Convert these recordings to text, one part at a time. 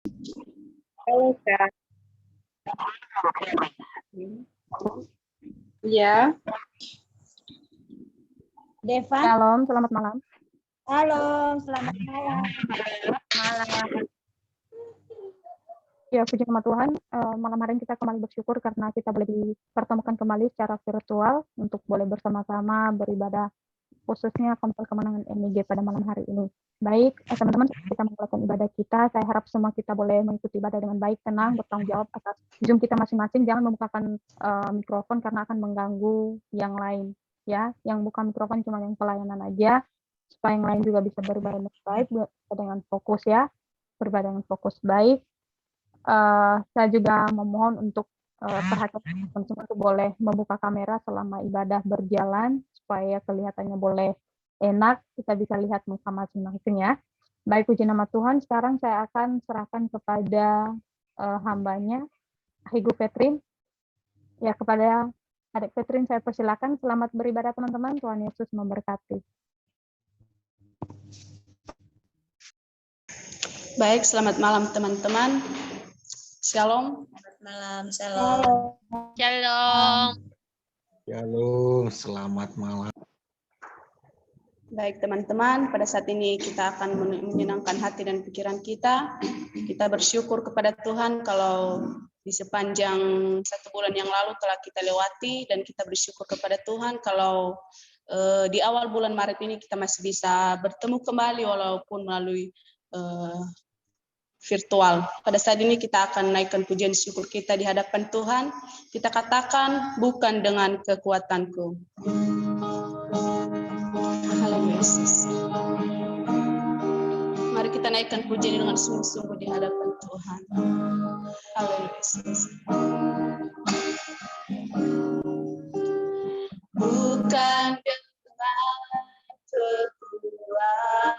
Halo, Kak. Ya. Devan. Shalom, selamat malam. Halo, selamat malam. Ya, puji nama Tuhan, malam hari ini kita kembali bersyukur karena kita boleh dipertemukan kembali secara virtual untuk boleh bersama-sama beribadah, khususnya Komsel Kemenangan MIG pada malam hari ini. Baik, teman-teman, kita melakukan ibadah kita. Saya harap semua kita boleh mengikuti ibadah dengan baik, tenang, bertanggung jawab atas Zoom kita masing-masing. Jangan membukakan mikrofon karena akan mengganggu yang lain. Ya, yang buka mikrofon cuma yang pelayanan aja, supaya yang lain juga bisa beribadah dengan baik, dengan fokus ya, beribadah dengan fokus baik. Saya juga memohon untuk perhatian teman-teman untuk boleh membuka kamera selama ibadah berjalan supaya kelihatannya boleh enak, kita bisa lihat muka masing-masing ya. Baik, puji nama Tuhan. Sekarang saya akan serahkan kepada hambanya, Ibu Petrin. Ya, kepada Adik Petrin saya persilakan. Selamat beribadah teman-teman. Tuhan Yesus memberkati. Baik, selamat malam teman-teman. Shalom. Selamat malam, shalom. Shalom. Shalom, selamat malam. Baik teman-teman, pada saat ini kita akan menyenangkan hati dan pikiran kita. Kita bersyukur kepada Tuhan kalau di sepanjang 1 bulan yang lalu telah kita lewati, dan kita bersyukur kepada Tuhan kalau di awal bulan Maret ini kita masih bisa bertemu kembali walaupun melalui virtual. Pada saat ini kita akan naikkan pujian syukur kita di hadapan Tuhan. Kita katakan, bukan dengan kekuatanku. Haleluya Yesus. Mari kita naikkan pujian dengan sungguh-sungguh di hadapan Tuhan. Haleluya Yesus. Bukan dengan kekuatan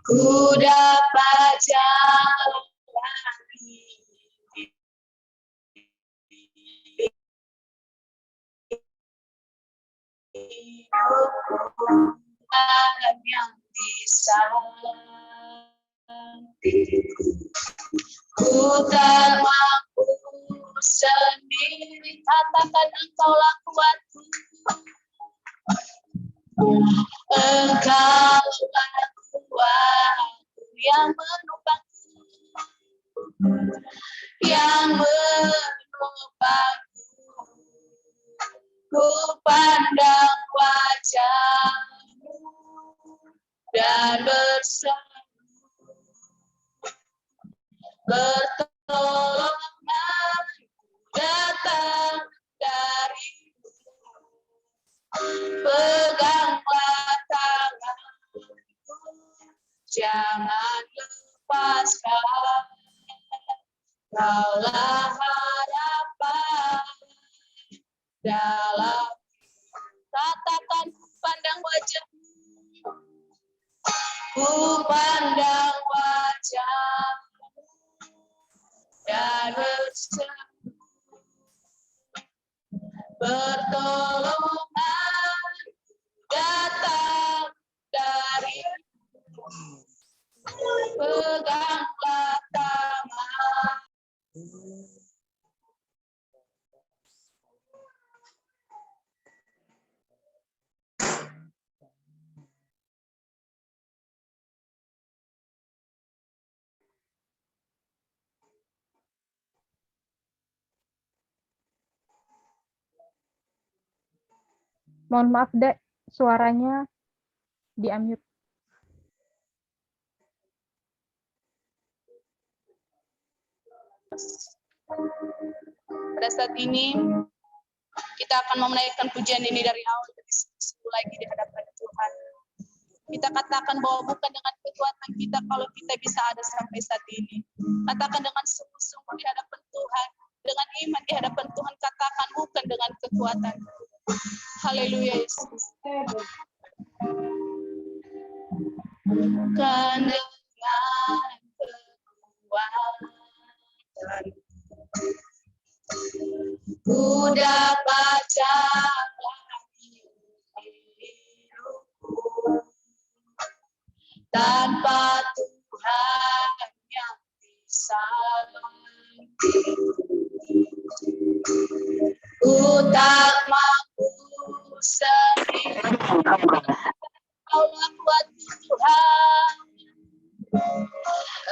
ku dapat jalani hidupku, Tuhan yang bisa ku tak mampu sendiri, katakan engkaulah kuatku, engkaulah kuatku yang menopangku, ku pandang wajahmu dan berseru, pertolongan datang darimu, peganglah tanganku, jangan lepaskan, kaulah harapan dalam, katakan pandang wajahmu, ku pandang wajahmu dan berseru, pertolongan datang darimu, peganglah tangan. Mohon maaf, Dek, suaranya di-unmute. Pada saat ini kita akan menaikkan pujian ini dari awal dari sungguh lagi di hadapan Tuhan. Kita katakan bahwa bukan dengan kekuatan kita kalau kita bisa ada sampai saat ini. Katakan dengan sungguh-sungguh di hadapan Tuhan, dengan iman di hadapan Tuhan, katakan bukan dengan kekuatan. Haleluya Yesus. Bukan dengan kekuatan ku dapat jalani hidupku tanpa tanpa Tuhan yang bisa. Ku tak mampu sendiri, Kaulah kuat Tuhan.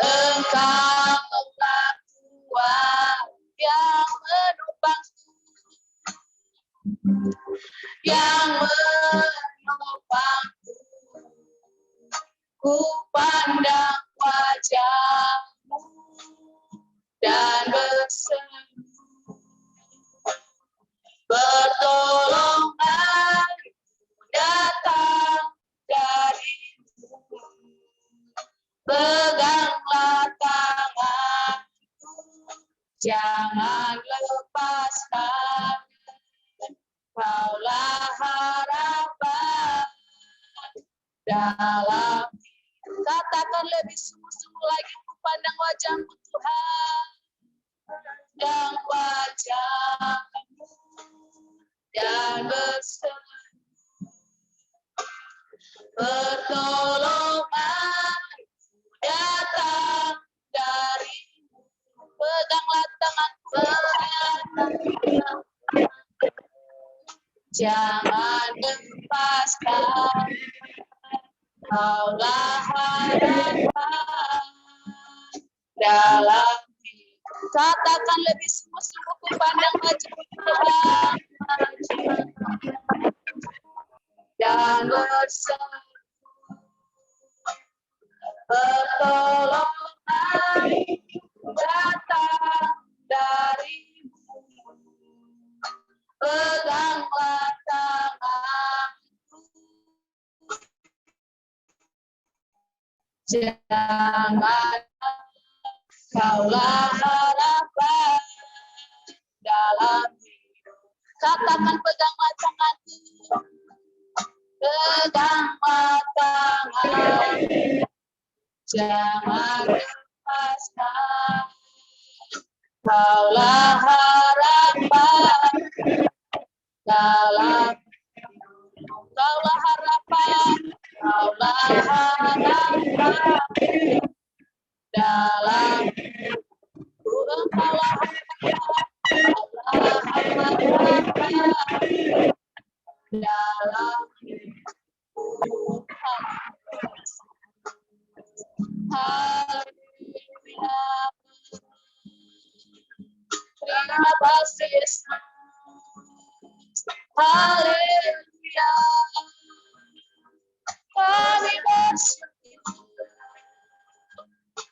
Engkaulah kuat yang menopangku, yang menopangku. Ku pandang wajah-Mu dan berseru, pertolongan datang dari-Mu. Peganglah tanganku, jangan lepaskan. Kaulah harapan dalam hidup. Katakan lebih sungguh-sungguh lagi, ku pandang wajah-Mu Tuhan, dan wajah-Mu dan berseru, pertolongan datang dari-Mu. Peganglah tanganku, jangan lepaskan. Kaulah harapan dalam hidup. Katakan lebih sungguh-sungguh, ku pandang wajah Tuhan dan berseru, pertolongan datang dari-Mu. Peganglah tanganku, jangan. Kaulah harapan dalam hidup. Katakan peganglah tanganku, peganglah tanganku, jangan lepaskan. Kaulah harapan dalam hidup. Kaulah harapan, kaulah harapan dalam hidup. Kaulah harapan dalam hidup. Haleluya. Terima kasih Yesus. Haleluya. Kami bersyukur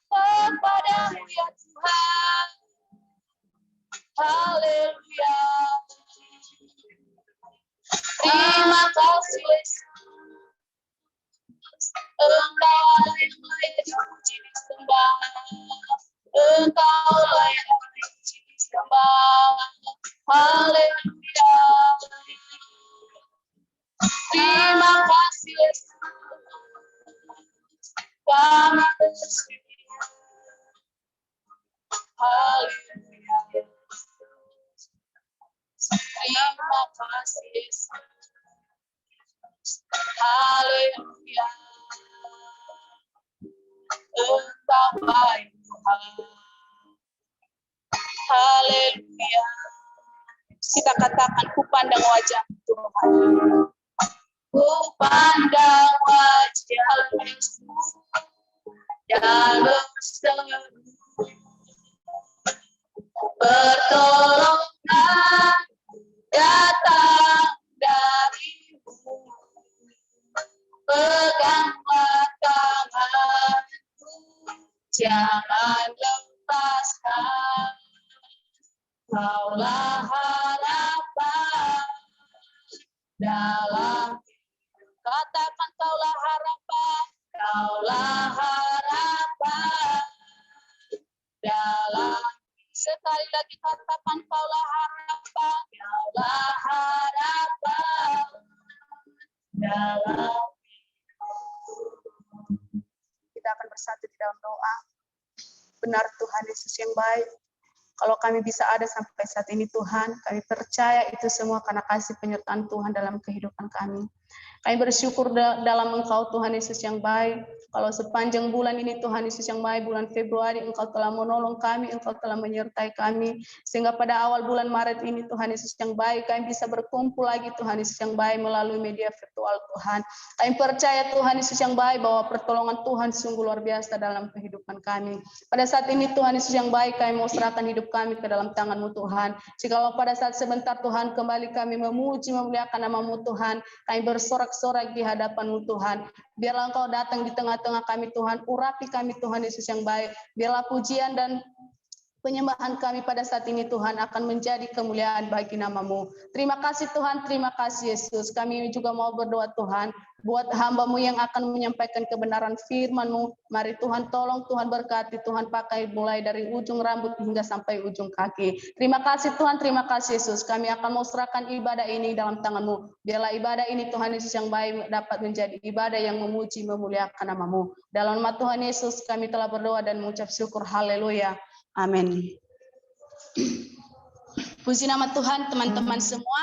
kepadamu ya Tuhan. Haleluya. Terima kasih Yesus. Engkau yang layak dipuji disembah. Engkau layak dipuji disembah. Haleluya. Terima kasih Yesus. Kami bersyukur. Haleluya. Terima kasih Yesus. Haleluya. Engkau baik Tuhan. Haleluya. Kita katakan, ku pandang wajah Tuhan. Ku pandang wajah Yesus dan berseru, pertolongan datang dari-Mu. Peganglah tanganku, jangan lepaskan. Kaulah harapan dalam hidup. Katakan, kaulah harapan, kaulah harapan dalam hidup. Sekali lagi katakan, kaulah harapan, kaulah harapan dalam hidup. Kita akan bersatu di dalam doa. Benar Tuhan Yesus yang baik. Kalau kami bisa ada sampai saat ini Tuhan, kami percaya itu semua karena kasih penyertaan Tuhan dalam kehidupan kami. Kami bersyukur dalam Engkau Tuhan Yesus yang baik. Kalau sepanjang bulan ini Tuhan Yesus yang baik, bulan Februari Engkau telah menolong kami, Engkau telah menyertai kami, sehingga pada awal bulan Maret ini Tuhan Yesus yang baik, kami bisa berkumpul lagi Tuhan Yesus yang baik melalui media virtual Tuhan. Kami percaya Tuhan Yesus yang baik bahwa pertolongan Tuhan sungguh luar biasa dalam kehidupan kami. Pada saat ini Tuhan Yesus yang baik, kami mau serahkan hidup kami ke dalam tangan-Mu Tuhan. Jikalau pada saat sebentar Tuhan kembali kami memuji memuliakan nama-Mu Tuhan, kami bersorak-sorak di hadapan-Mu Tuhan. Biarlah Engkau datang di tengah-tengah kami Tuhan, urapi kami Tuhan Yesus yang baik. Biarlah pujian dan penyembahan kami pada saat ini Tuhan akan menjadi kemuliaan bagi nama-Mu. Terima kasih Tuhan, terima kasih Yesus. Kami juga mau berdoa Tuhan, buat hamba-Mu yang akan menyampaikan kebenaran firman-Mu. Mari Tuhan tolong, Tuhan berkati, Tuhan pakai mulai dari ujung rambut hingga sampai ujung kaki. Terima kasih Tuhan, terima kasih Yesus. Kami akan mau serahkan ibadah ini dalam tangan-Mu. Biarlah ibadah ini Tuhan Yesus yang baik dapat menjadi ibadah yang memuji, memuliakan nama-Mu. Dalam nama Tuhan Yesus kami telah berdoa dan mengucap syukur. Haleluya. Amin. Puji nama Tuhan teman-teman semua.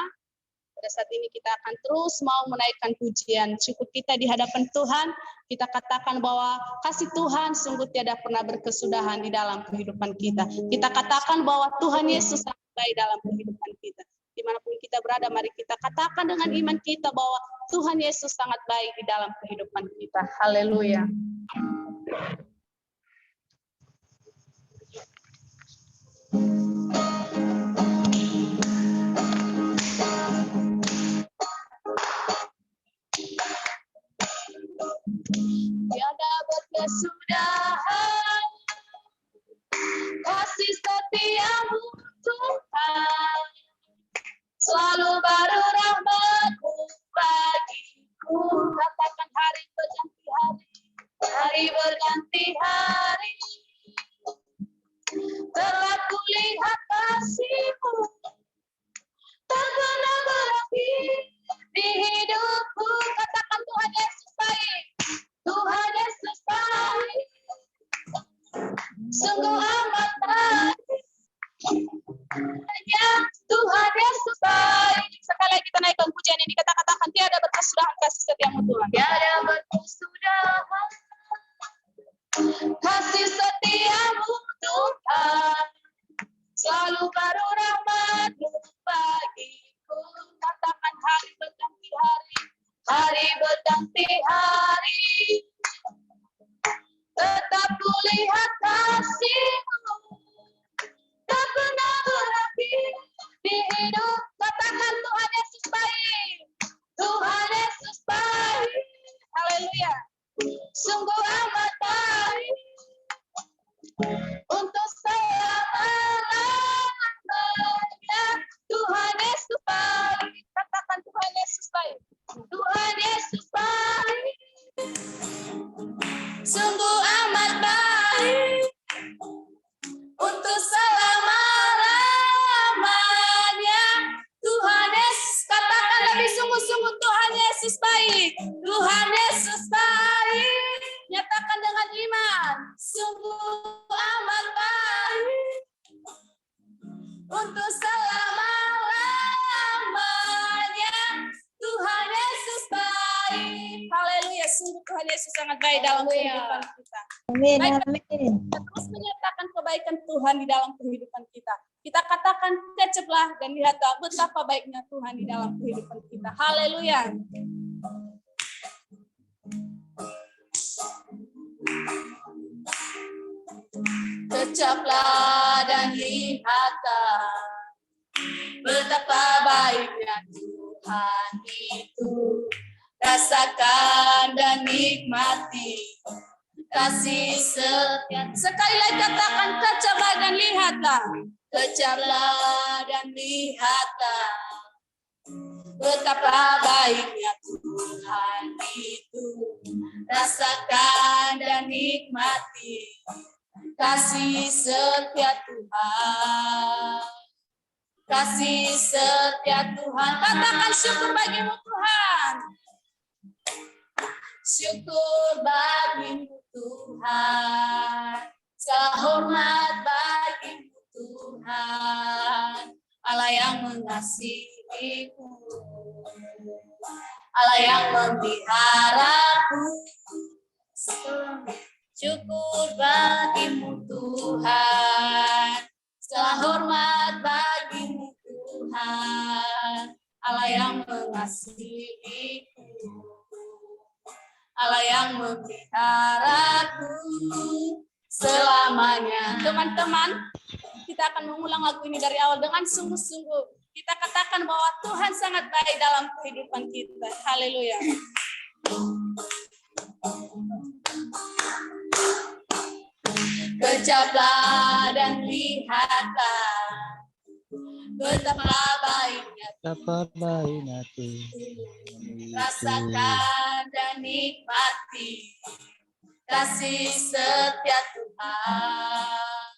Pada saat ini kita akan terus mau menaikkan pujian syukur kita di hadapan Tuhan. Kita katakan bahwa kasih Tuhan sungguh tiada pernah berkesudahan di dalam kehidupan kita. Kita katakan bahwa Tuhan Yesus sangat baik dalam kehidupan kita. Dimanapun kita berada, mari kita katakan dengan iman kita bahwa Tuhan Yesus sangat baik di dalam kehidupan kita. Haleluya. Tiada berkesudahan kasih setiamu Tuhan, selalu baru rahmat-Mu bagiku. Katakan hari berganti hari, hari berganti hari, telah kulihat kasih-Mu tak pernah berhenti di hidupku. Katakan Tuhan Yesus baik, Tuhan Yesus baik, sungguh amat baik. Ya, Tuhan Yesus baik. Sekali lagi kita naikkan pujian ini, kita katakan tiada berkesudahan kasih setiamu Tuhan. Tiada berkesudahan kasih setiamu Tuhan, selalu baru rahmat-Mu bagiku. Katakan hari berganti hari, hari berganti hari, tetap kulihat kasih-Mu tak pernah berhenti di hidup. Katakan Tuhan Yesus baik, Tuhan Yesus baik. Haleluya. Sungguh amat baik untuk selama-lamanya. Tuhan Yesus baik. Katakan Tuhan Yesus baik, Tuhan Yesus baik, sungguh amat baik untuk selama-lamanya. Tuhan Yesus, katakan lebih sungguh-sungguh, Tuhan Yesus baik, Tuhan Yesus baik. Nyatakan dengan iman, sungguh amat baik untuk selama-lamanya. Tuhan Yesus baik. Haleluya, sungguh Tuhan Yesus sangat baik dalam kehidupan kita. Amin, Baik, amin. kita terus menyatakan kebaikan Tuhan di dalam kehidupan kita. Kita katakan kecaplah dan lihatlah betapa baiknya Tuhan di dalam kehidupan kita. Haleluya. Kecaplah dan lihatlah betapa baiknya Tuhan itu. Rasakan dan nikmati kasih setia. Sekali lagi katakan kecaplah dan lihatlah. Kecaplah dan lihatlah betapa baiknya Tuhan itu. Rasakan dan nikmati kasih setia Tuhan. Kasih setia Tuhan. Katakan syukur bagimu Tuhan. Syukur bagimu Tuhan. Segala hormat bagimu Tuhan. Allah yang mengasihiku, Allah yang memeliharaku Syukur bagimu Tuhan, segala hormat bagimu Tuhan, Allah yang mengasihiku, Allah yang memeliharaku selamanya. Teman-teman, kita akan mengulang lagu ini dari awal dengan sungguh-sungguh. Kita katakan bahwa Tuhan sangat baik dalam kehidupan kita. Haleluya. Kejaplah dan lihatlah betapa baiknya Tuhan. Rasakan dan nikmati kasih setia Tuhan.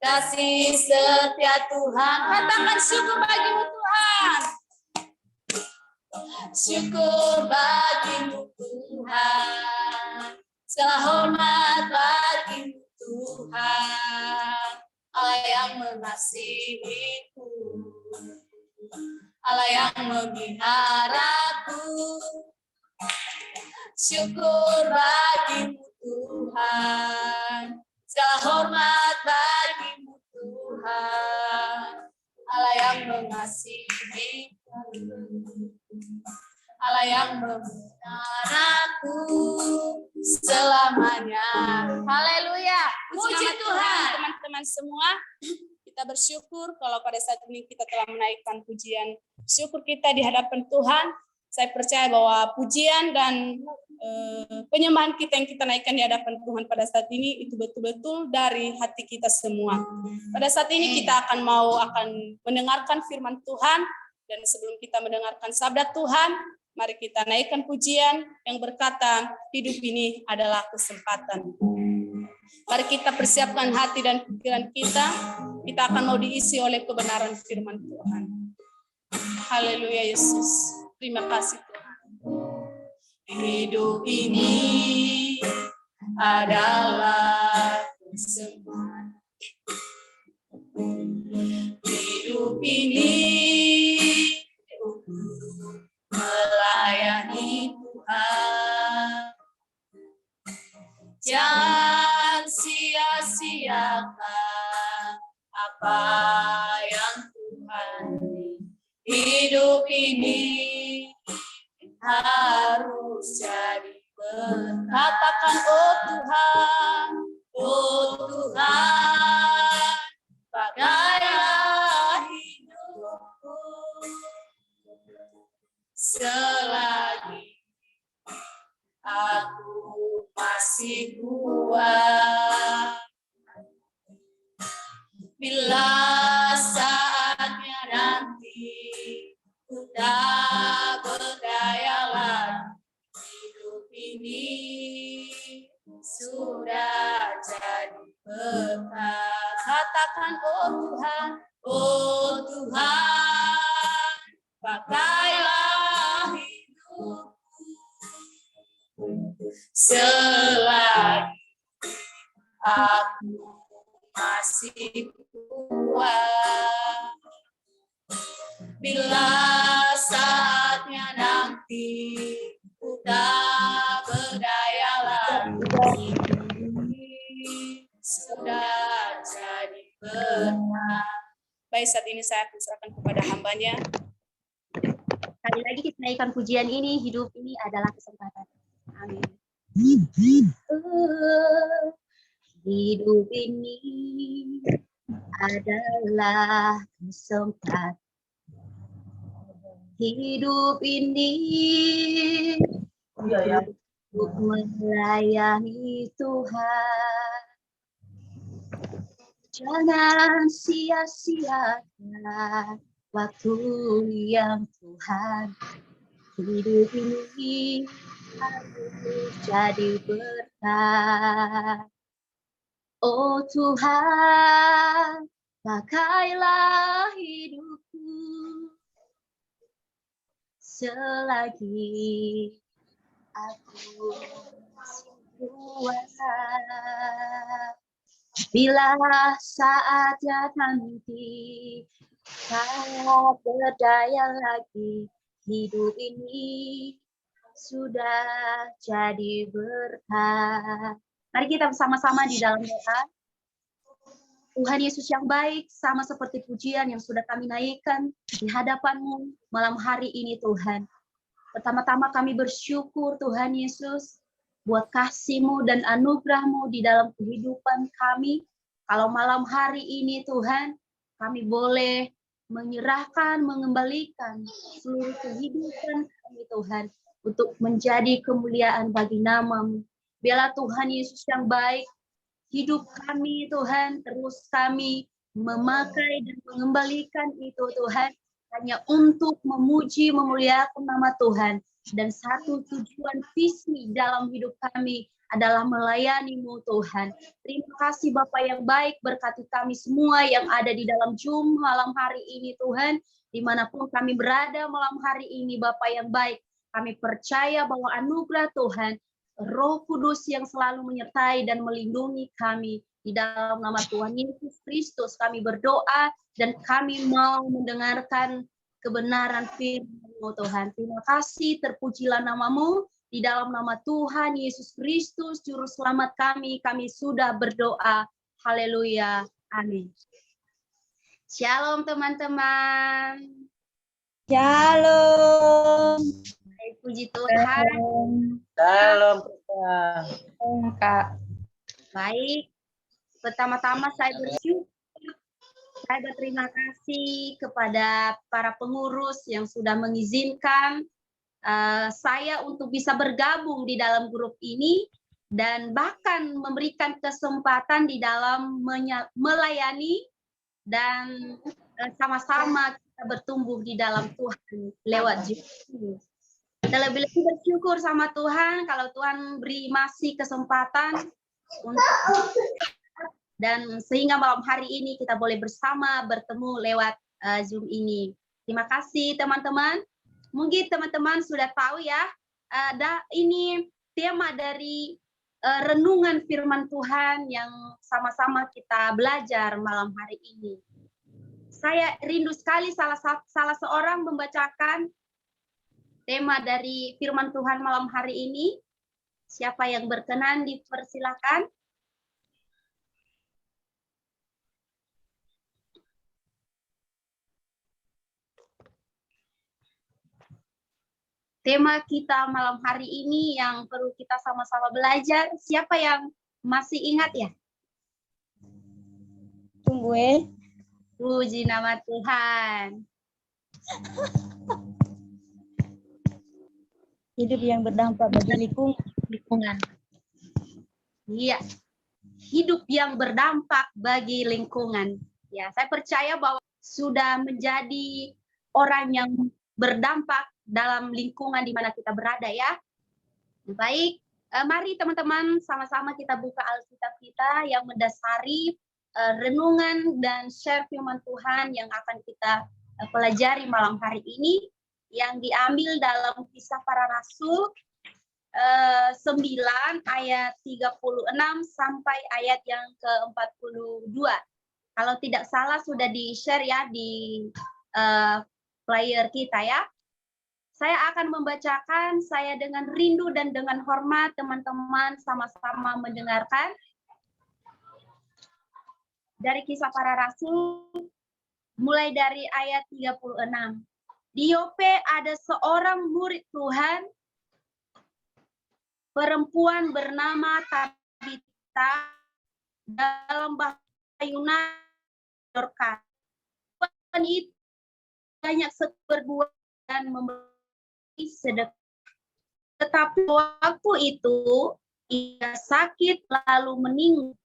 Kasih setia Tuhan. Katakan syukur bagimu Tuhan. Syukur bagimu Tuhan. Segala hormat bagimu Tuhan. Allah yang mengasihiku, Allah yang memeliharaku. Syukur bagimu Tuhan. Segala hormat bagimu Tuhan. Allah yang mengasihiku, Allah yang memeliharaku selamanya. Haleluya. Puji Tuhan. Teman-teman semua, kita bersyukur kalau pada saat ini kita telah menaikkan pujian. Syukur kita di hadapan Tuhan. Saya percaya bahwa pujian dan penyembahan kita yang kita naikkan di hadapan Tuhan pada saat ini itu betul-betul dari hati kita semua. Pada saat ini kita akan mendengarkan firman Tuhan, dan sebelum kita mendengarkan sabda Tuhan, mari kita naikkan pujian yang berkata, hidup ini adalah kesempatan. Mari kita persiapkan hati dan pikiran kita. Kita akan mau diisi oleh kebenaran firman Tuhan. Haleluya Yesus. Terima kasih Tuhan. Hidup ini adalah kesempatan. Hidup ini melayani Tuhan. Jangan sia-siakan apa yang Tuhan beri. Hidup ini harus jadi berkat. Katakan, oh Tuhan, pakailah hidupku selagi aku masih kuat. Bila saatnya nanti ku tak berdaya lagi, hidup ini sudah jadi berkat. Katakan, oh Tuhan, pakailah hidupku selagi aku masih kuat. Bila saatnya nanti ku tak berdaya lagi, sudah jadi berkat. Baik, saat ini saya akan serahkan kepada hambanya. Sekali lagi kita naikkan pujian ini, hidup ini adalah kesempatan. Amin. Hidup ini adalah kesempatan. Hidup ini untuk melayani Tuhan. Jangan sia-siakan waktu yang Tuhan. Hidup ini harus jadi berkat. Oh Tuhan, pakailah hidupku selagi aku masih kuat. Bila saatnya nanti tak berdaya lagi, hidup ini sudah jadi berkat. Mari kita bersama-sama di dalam doa. Tuhan Yesus yang baik, sama seperti pujian yang sudah kami naikkan di hadapan-Mu malam hari ini Tuhan. Pertama-tama kami bersyukur Tuhan Yesus buat kasih-Mu dan anugerah-Mu di dalam kehidupan kami. Kalau malam hari ini Tuhan, kami boleh menyerahkan, mengembalikan seluruh kehidupan kami Tuhan untuk menjadi kemuliaan bagi nama-Mu. Biarlah Tuhan Yesus yang baik, hidup kami Tuhan, terus kami memakai dan mengembalikan itu Tuhan, hanya untuk memuji, memuliakan nama Tuhan. Dan satu tujuan visi dalam hidup kami adalah melayani-Mu Tuhan. Terima kasih Bapa yang baik, berkati kami semua yang ada di dalam Zoom malam hari ini Tuhan. Dimanapun kami berada malam hari ini Bapa yang baik, kami percaya bahwa anugerah Tuhan, Roh Kudus yang selalu menyertai dan melindungi kami. Di dalam nama Tuhan Yesus Kristus kami berdoa dan kami mau mendengarkan kebenaran firman-Mu Tuhan. Terima kasih, terpujilah nama-Mu. Di dalam nama Tuhan Yesus Kristus, Juru Selamat kami sudah berdoa. Haleluya. Amin. Shalom teman-teman. Shalom. Puji Tuhan. Shalom, Kak. Baik, pertama-tama saya bersyukur, saya berterima kasih kepada para pengurus yang sudah mengizinkan saya untuk bisa bergabung di dalam grup ini dan bahkan memberikan kesempatan di dalam melayani dan sama-sama kita bertumbuh di dalam Tuhan lewat Zoom. Lebih-lebih bersyukur sama Tuhan kalau Tuhan beri masih kesempatan untuk dan sehingga malam hari ini kita boleh bersama bertemu lewat Zoom ini. Terima kasih teman-teman. Mungkin teman-teman sudah tahu ya, ini tema dari renungan firman Tuhan yang sama-sama kita belajar malam hari ini. Saya rindu sekali salah seorang membacakan tema dari firman Tuhan malam hari ini. Siapa yang berkenan dipersilakan. Tema kita malam hari ini yang perlu kita sama-sama belajar. Siapa yang masih ingat ya? Tunggu Puji nama Tuhan. Hidup yang berdampak bagi lingkungan. Iya. Hidup yang berdampak bagi lingkungan. Ya, saya percaya bahwa sudah menjadi orang yang berdampak dalam lingkungan di mana kita berada ya. Baik, mari teman-teman sama-sama kita buka Alkitab kita yang mendasari renungan dan share firman Tuhan yang akan kita pelajari malam hari ini, yang diambil dalam Kisah Para Rasul 9 ayat 36 sampai ayat yang ke-42. Kalau tidak salah sudah di-share ya di player kita ya. Saya akan membacakan, saya dengan rindu dan dengan hormat teman-teman sama-sama mendengarkan. Dari Kisah Para Rasul mulai dari ayat 36. Di Yope ada seorang murid Tuhan, perempuan bernama Tabita, dalam bahasa Yunani Dorcas. Perempuan itu banyak berbuat dan memberi sedekah. Tetapi waktu itu ia sakit lalu meninggal,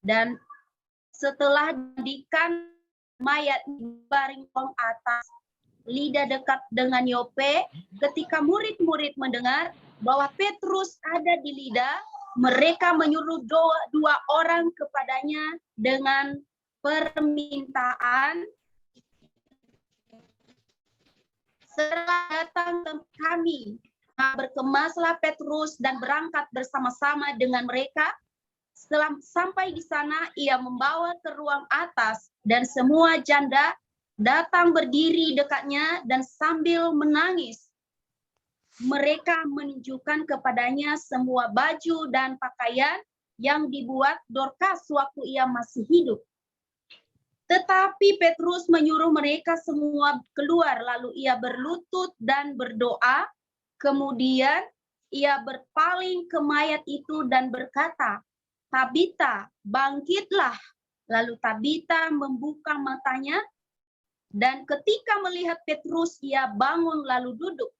dan setelah dimandikan mayat dibaring di atas lidah dekat dengan Yope. Ketika murid-murid mendengar bahwa Petrus ada di Lida, mereka menyuruh dua orang kepadanya dengan permintaan, setelah datang ke kami, berkemaslah Petrus dan berangkat bersama-sama dengan mereka. Setelah sampai di sana, ia membawa ke ruang atas, dan semua janda datang berdiri dekatnya dan sambil menangis. mereka menunjukkan kepadanya semua baju dan pakaian yang dibuat Dorcas waktu ia masih hidup. Tetapi Petrus menyuruh mereka semua keluar, lalu ia berlutut dan berdoa. Kemudian ia berpaling ke mayat itu dan berkata, "Tabita, bangkitlah." Lalu Tabita membuka matanya, dan ketika melihat Petrus, ia bangun lalu duduk.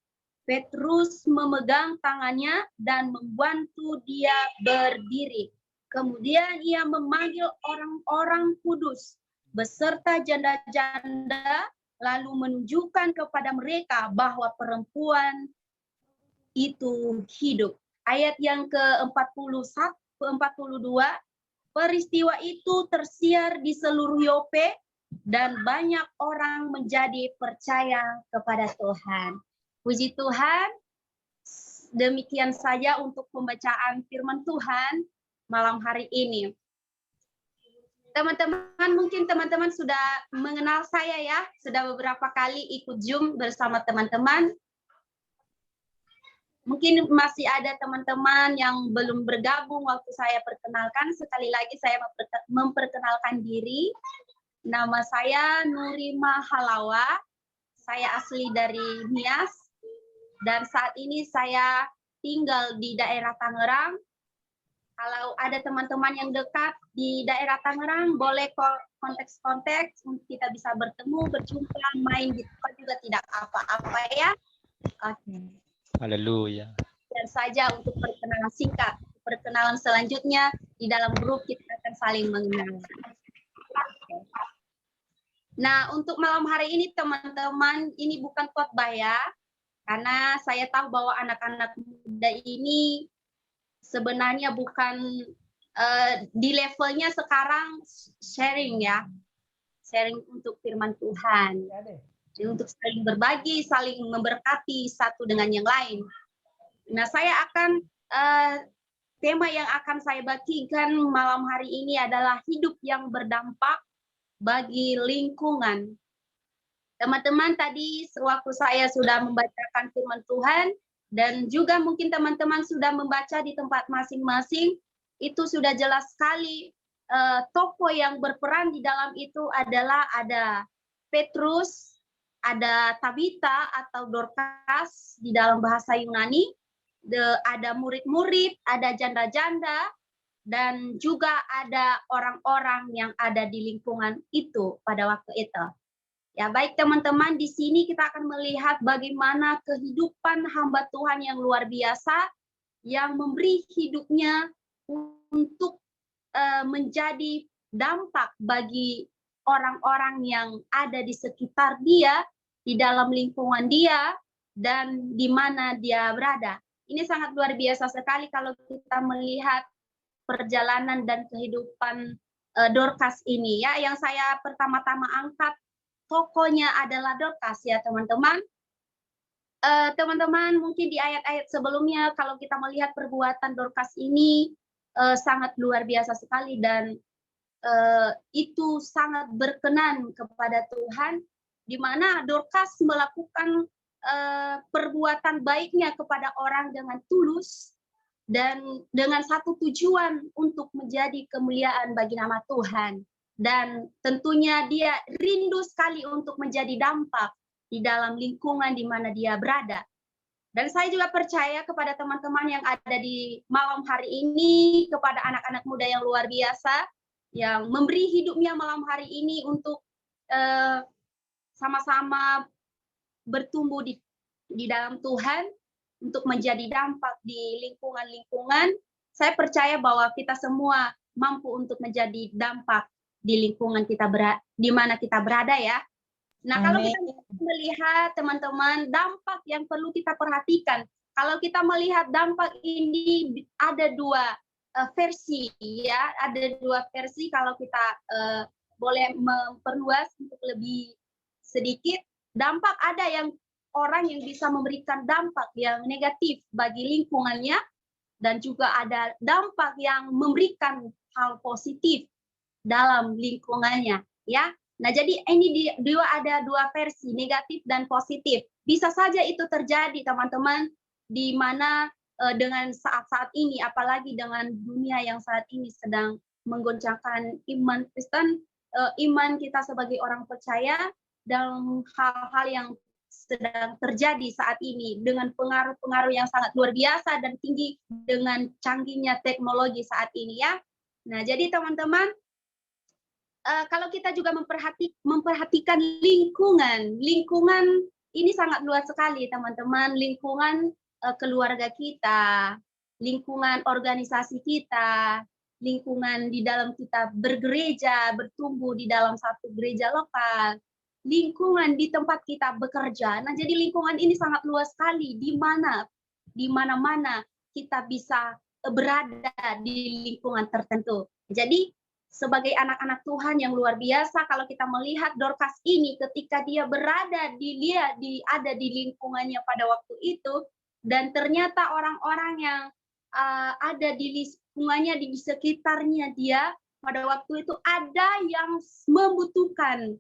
Petrus memegang tangannya dan membantu dia berdiri. Kemudian ia memanggil orang-orang kudus beserta janda-janda, lalu menunjukkan kepada mereka bahwa perempuan itu hidup. Ayat yang ke-41, ke-42, peristiwa itu tersiar di seluruh Yope dan banyak orang menjadi percaya kepada Tuhan. Puji Tuhan, demikian saja untuk pembacaan firman Tuhan malam hari ini. Teman-teman, mungkin teman-teman sudah mengenal saya ya, sudah beberapa kali ikut Zoom bersama teman-teman. Mungkin masih ada teman-teman yang belum bergabung waktu saya perkenalkan. Sekali lagi saya memperkenalkan diri. Nama saya Nurima Halawa. Saya asli dari Nias. Dan saat ini saya tinggal di daerah Tangerang. Kalau ada teman-teman yang dekat di daerah Tangerang, boleh kontak-kontak, kita bisa bertemu, berjumpa, main di tempat juga tidak apa-apa ya. Oke. Haleluya. Dan saja untuk perkenalan singkat. Perkenalan selanjutnya di dalam grup kita akan saling mengenal. Nah, untuk malam hari ini teman-teman, ini bukan khotbah ya. Karena saya tahu bahwa anak-anak muda ini sebenarnya bukan di levelnya sekarang sharing ya. Sharing untuk firman Tuhan. Jadi untuk saling berbagi, saling memberkati satu dengan yang lain. Nah, saya akan tema yang akan saya bagikan malam hari ini adalah hidup yang berdampak bagi lingkungan. Teman-teman, tadi sewaktu saya sudah membacakan firman Tuhan, dan juga mungkin teman-teman sudah membaca di tempat masing-masing, itu sudah jelas sekali tokoh yang berperan di dalam itu adalah ada Petrus, ada Tabita atau Dorcas di dalam bahasa Yunani, ada murid-murid, ada janda-janda, dan juga ada orang-orang yang ada di lingkungan itu pada waktu itu. Ya, baik teman-teman, di sini kita akan melihat bagaimana kehidupan hamba Tuhan yang luar biasa yang memberi hidupnya untuk menjadi dampak bagi orang-orang yang ada di sekitar dia, di dalam lingkungan dia, dan di mana dia berada. Ini sangat luar biasa sekali kalau kita melihat perjalanan dan kehidupan Dorcas ini ya. Yang saya pertama-tama angkat tokohnya adalah Dorcas ya teman-teman. Teman-teman mungkin di ayat-ayat sebelumnya kalau kita melihat perbuatan Dorcas ini sangat luar biasa sekali dan itu sangat berkenan kepada Tuhan, di mana Dorcas melakukan perbuatan baiknya kepada orang dengan tulus dan dengan satu tujuan untuk menjadi kemuliaan bagi nama Tuhan. Dan tentunya dia rindu sekali untuk menjadi dampak di dalam lingkungan di mana dia berada. Dan saya juga percaya kepada teman-teman yang ada di malam hari ini, kepada anak-anak muda yang luar biasa, yang memberi hidupnya malam hari ini untuk sama-sama bertumbuh di dalam Tuhan, untuk menjadi dampak di lingkungan-lingkungan. Saya percaya bahwa kita semua mampu untuk menjadi dampak di lingkungan kita di mana kita berada ya. Nah, kalau kita melihat teman-teman dampak yang perlu kita perhatikan, kalau kita melihat dampak ini ada dua versi ya, ada dua versi kalau kita boleh memperluas untuk lebih sedikit. Dampak ada yang orang yang bisa memberikan dampak yang negatif bagi lingkungannya, dan juga ada dampak yang memberikan hal positif dalam lingkungannya ya. Nah, jadi ini ada dua versi, negatif dan positif. Bisa saja itu terjadi teman-teman di mana dengan saat-saat ini, apalagi dengan dunia yang saat ini sedang menggoncangkan iman Kristen, iman kita sebagai orang percaya dalam hal-hal yang sedang terjadi saat ini dengan pengaruh-pengaruh yang sangat luar biasa dan tinggi dengan canggihnya teknologi saat ini ya. Nah, jadi teman-teman, kalau kita juga memperhatikan lingkungan ini sangat luas sekali teman-teman, lingkungan keluarga kita, lingkungan organisasi kita, lingkungan di dalam kita bergereja, bertumbuh di dalam satu gereja lokal, lingkungan di tempat kita bekerja. Nah, jadi lingkungan ini sangat luas sekali, di mana-mana kita bisa berada di lingkungan tertentu. Jadi sebagai anak-anak Tuhan yang luar biasa, kalau kita melihat Dorcas ini ketika dia berada ada di lingkungannya pada waktu itu, dan ternyata orang-orang yang ada di lingkungannya, di sekitarnya dia pada waktu itu ada yang membutuhkan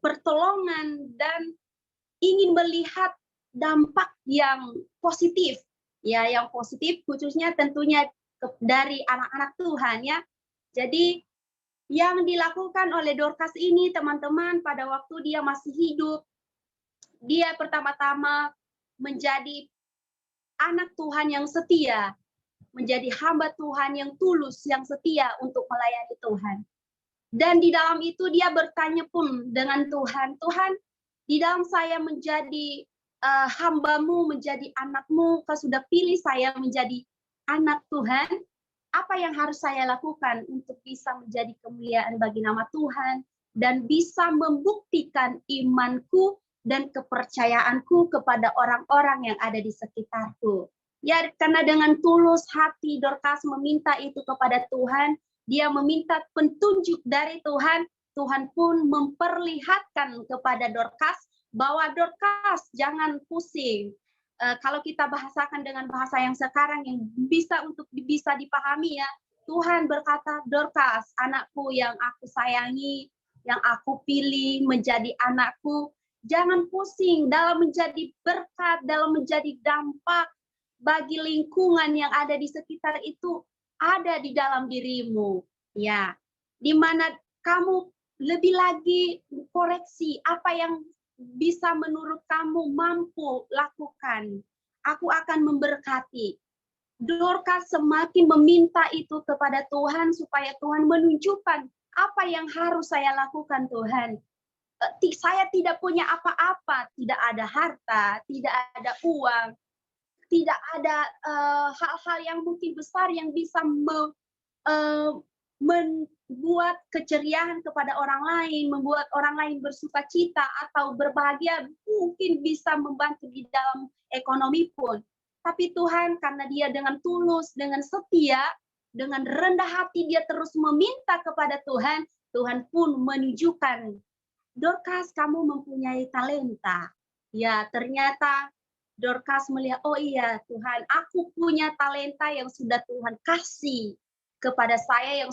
pertolongan dan ingin melihat dampak yang positif, ya, yang positif khususnya tentunya dari anak-anak Tuhan ya. Jadi yang dilakukan oleh Dorcas ini teman-teman pada waktu dia masih hidup, dia pertama-tama menjadi anak Tuhan yang setia, menjadi hamba Tuhan yang tulus, yang setia untuk melayani Tuhan. Dan di dalam itu dia bertanya pun dengan Tuhan, Tuhan, di dalam saya menjadi hamba-Mu, menjadi anak-Mu, Kau sudah pilih saya menjadi anak Tuhan, apa yang harus saya lakukan untuk bisa menjadi kemuliaan bagi nama Tuhan dan bisa membuktikan imanku dan kepercayaanku kepada orang-orang yang ada di sekitarku. Ya, karena dengan tulus hati Dorcas meminta itu kepada Tuhan, dia meminta petunjuk dari Tuhan, Tuhan pun memperlihatkan kepada Dorcas bahwa Dorcas jangan pusing. Kalau kita bahasakan dengan bahasa yang sekarang yang bisa dipahami ya, Tuhan berkata, Dorcas, anakku yang aku sayangi, yang aku pilih menjadi anakku, jangan pusing dalam menjadi berkat, dalam menjadi dampak bagi lingkungan yang ada di sekitar itu, ada di dalam dirimu, ya, di mana kamu lebih lagi koreksi apa yang bisa menurut kamu mampu lakukan. Aku akan memberkati. Dorcas semakin meminta itu kepada Tuhan supaya Tuhan menunjukkan apa yang harus saya lakukan, Tuhan. Saya tidak punya apa-apa, tidak ada harta, tidak ada uang, tidak ada hal-hal yang mungkin besar yang bisa membuat keceriaan kepada orang lain, membuat orang lain bersuka cita atau berbahagia, mungkin bisa membantu di dalam ekonomi pun. Tapi Tuhan, karena dia dengan tulus, dengan setia, dengan rendah hati dia terus meminta kepada Tuhan, Tuhan pun menunjukkan, Dorcas, kamu mempunyai talenta. Ya, ternyata Dorcas melihat, oh iya Tuhan, aku punya talenta yang sudah Tuhan kasih kepada saya,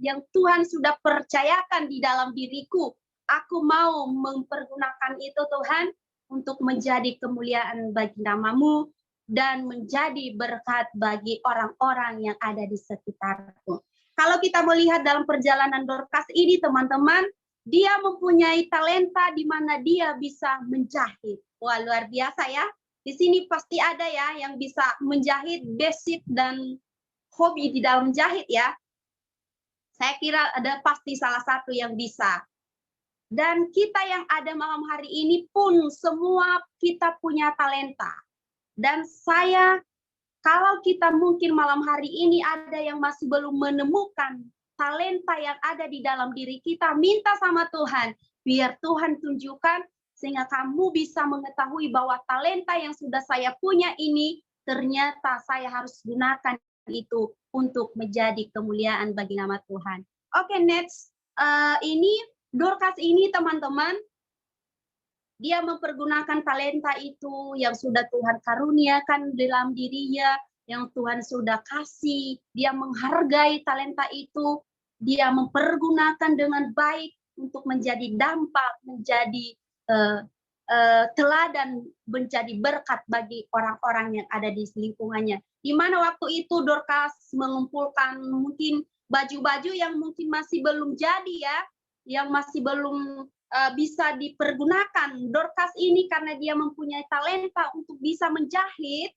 yang Tuhan sudah percayakan di dalam diriku. Aku mau mempergunakan itu Tuhan untuk menjadi kemuliaan bagi nama-Mu dan menjadi berkat bagi orang-orang yang ada di sekitarku. Kalau kita melihat dalam perjalanan Dorcas ini teman-teman, dia mempunyai talenta di mana dia bisa menjahit. Wah, luar biasa ya. Di sini pasti ada ya yang bisa menjahit, basic dan hobi di dalam menjahit ya. Saya kira ada pasti salah satu yang bisa. Dan kita yang ada malam hari ini pun semua kita punya talenta. Dan kalau kita mungkin malam hari ini ada yang masih belum menemukan talenta yang ada di dalam diri kita, minta sama Tuhan, biar Tuhan tunjukkan sehingga kamu bisa mengetahui bahwa talenta yang sudah saya punya ini ternyata saya harus gunakan itu untuk menjadi kemuliaan bagi nama Tuhan. Oke, next. Ini Dorcas ini teman-teman, dia mempergunakan talenta itu yang sudah Tuhan karuniakan dalam dirinya, yang Tuhan sudah kasih. Dia menghargai talenta itu, dia mempergunakan dengan baik untuk menjadi dampak, menjadi teladan menjadi berkat bagi orang-orang yang ada di lingkungannya. Di mana waktu itu Dorcas mengumpulkan mungkin baju-baju yang mungkin masih belum jadi ya, yang masih belum bisa dipergunakan. Dorcas ini karena dia mempunyai talenta untuk bisa menjahit,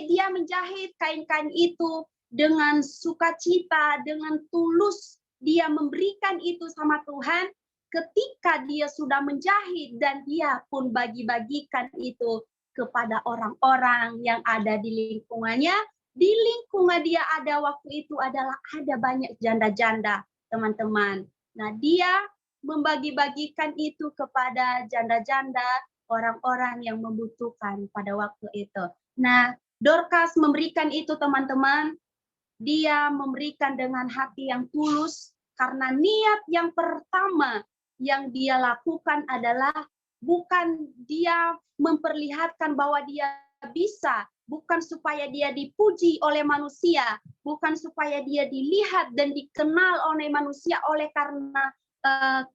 dia menjahit kain-kain itu dengan sukacita, dengan tulus dia memberikan itu sama Tuhan. Ketika dia sudah menjahit dan dia pun bagi-bagikan itu kepada orang-orang yang ada di lingkungannya, di lingkungan dia ada waktu itu ada banyak janda-janda, teman-teman. Nah, dia membagi-bagikan itu kepada janda-janda, orang-orang yang membutuhkan pada waktu itu. Nah, Dorcas memberikan itu, teman-teman. Dia memberikan dengan hati yang tulus karena niat yang pertama yang dia lakukan adalah bukan dia memperlihatkan bahwa dia bisa, bukan supaya dia dipuji oleh manusia, bukan supaya dia dilihat dan dikenal oleh manusia oleh karena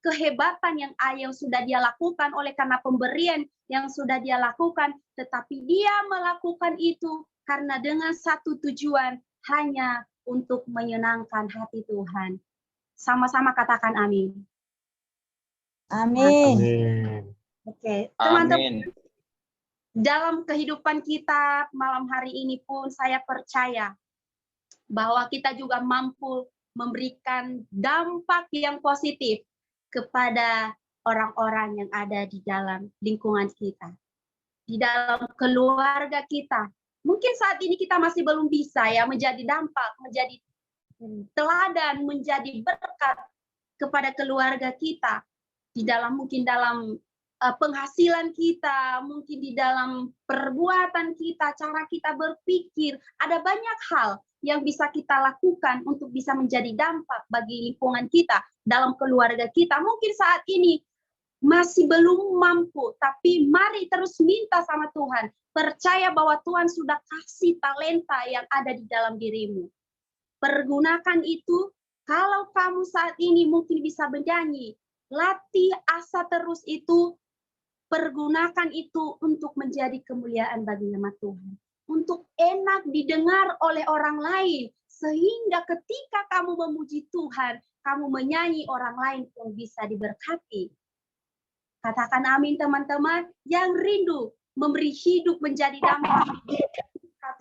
kehebatan yang sudah dia lakukan, oleh karena pemberian yang sudah dia lakukan, tetapi dia melakukan itu karena dengan satu tujuan, hanya untuk menyenangkan hati Tuhan. Sama-sama katakan amin. Amin. Amin. Oke, teman-teman, dalam kehidupan kita malam hari ini pun saya percaya bahwa kita juga mampu memberikan dampak yang positif kepada orang-orang yang ada di dalam lingkungan kita, di dalam keluarga kita. Mungkin saat ini kita masih belum bisa ya menjadi dampak, menjadi teladan, menjadi berkat kepada keluarga kita, di dalam mungkin dalam penghasilan kita, mungkin di dalam perbuatan kita, cara kita berpikir, ada banyak hal yang bisa kita lakukan untuk bisa menjadi dampak bagi lingkungan kita, dalam keluarga kita. Mungkin saat ini masih belum mampu, tapi mari terus minta sama Tuhan. Percaya bahwa Tuhan sudah kasih talenta yang ada di dalam dirimu. Pergunakan itu. Kalau kamu saat ini mungkin bisa bernyanyi, latih asa terus itu, pergunakan itu untuk menjadi kemuliaan bagi nama Tuhan. Untuk enak didengar oleh orang lain, sehingga ketika kamu memuji Tuhan, kamu menyanyi, orang lain pun bisa diberkati. Katakan amin, teman-teman yang rindu memberi hidup menjadi dampak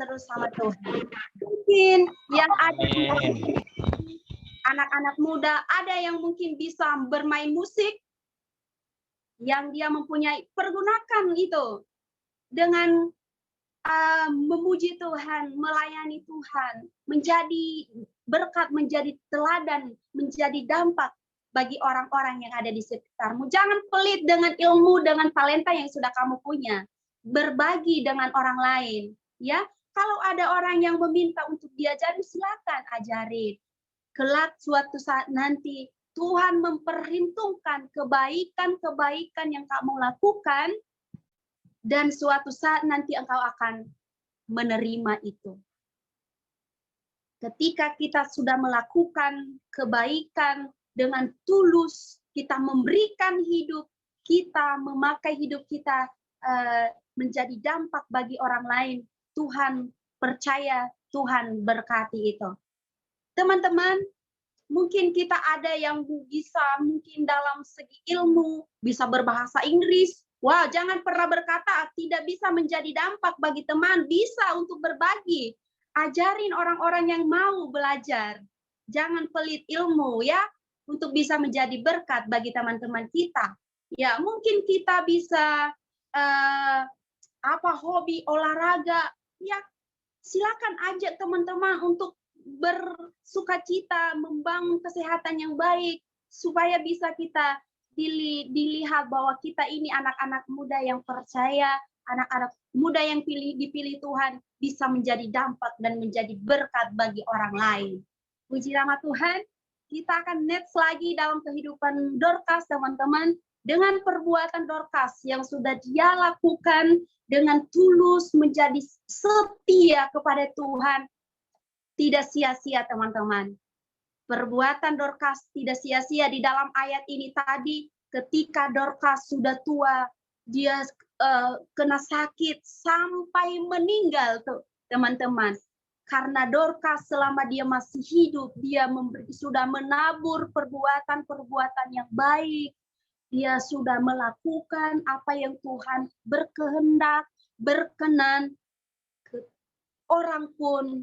terus sama Tuhan. Mungkin yang ada anak-anak muda, ada yang mungkin bisa bermain musik, yang dia mempunyai, pergunakan itu dengan memuji Tuhan, melayani Tuhan, menjadi berkat, menjadi teladan, menjadi dampak bagi orang-orang yang ada di sekitarmu. Jangan pelit dengan ilmu, dengan talenta yang sudah kamu punya. Berbagi dengan orang lain, ya. Kalau ada orang yang meminta untuk diajari, silakan ajarin. Kelak suatu saat nanti Tuhan memperhitungkan kebaikan-kebaikan yang kamu lakukan, dan suatu saat nanti engkau akan menerima itu. Ketika kita sudah melakukan kebaikan dengan tulus, kita memberikan hidup, kita memakai hidup kita menjadi dampak bagi orang lain, Tuhan percaya, Tuhan berkati itu. Teman-teman, mungkin kita ada yang bisa mungkin dalam segi ilmu, bisa berbahasa Inggris. Wah, jangan pernah berkata tidak bisa menjadi dampak bagi teman, bisa untuk berbagi. Ajarin orang-orang yang mau belajar. Jangan pelit ilmu ya, untuk bisa menjadi berkat bagi teman-teman kita. Ya, mungkin kita bisa hobi olahraga, ya silakan ajak teman-teman untuk bersukacita, membangun kesehatan yang baik, supaya bisa kita dilihat bahwa kita ini anak-anak muda yang percaya, anak-anak muda yang dipilih Tuhan, bisa menjadi dampak dan menjadi berkat bagi orang lain. Puji nama Tuhan, kita akan next lagi dalam kehidupan Dorcas, teman-teman, dengan perbuatan Dorcas yang sudah dia lakukan dengan tulus, menjadi setia kepada Tuhan. Tidak sia-sia, teman-teman. Perbuatan Dorcas tidak sia-sia. Di dalam ayat ini tadi, ketika Dorcas sudah tua, dia kena sakit sampai meninggal tuh teman-teman. Karena Dorcas selama dia masih hidup, dia sudah menabur perbuatan-perbuatan yang baik. Dia sudah melakukan apa yang Tuhan berkehendak, berkenan. Orang pun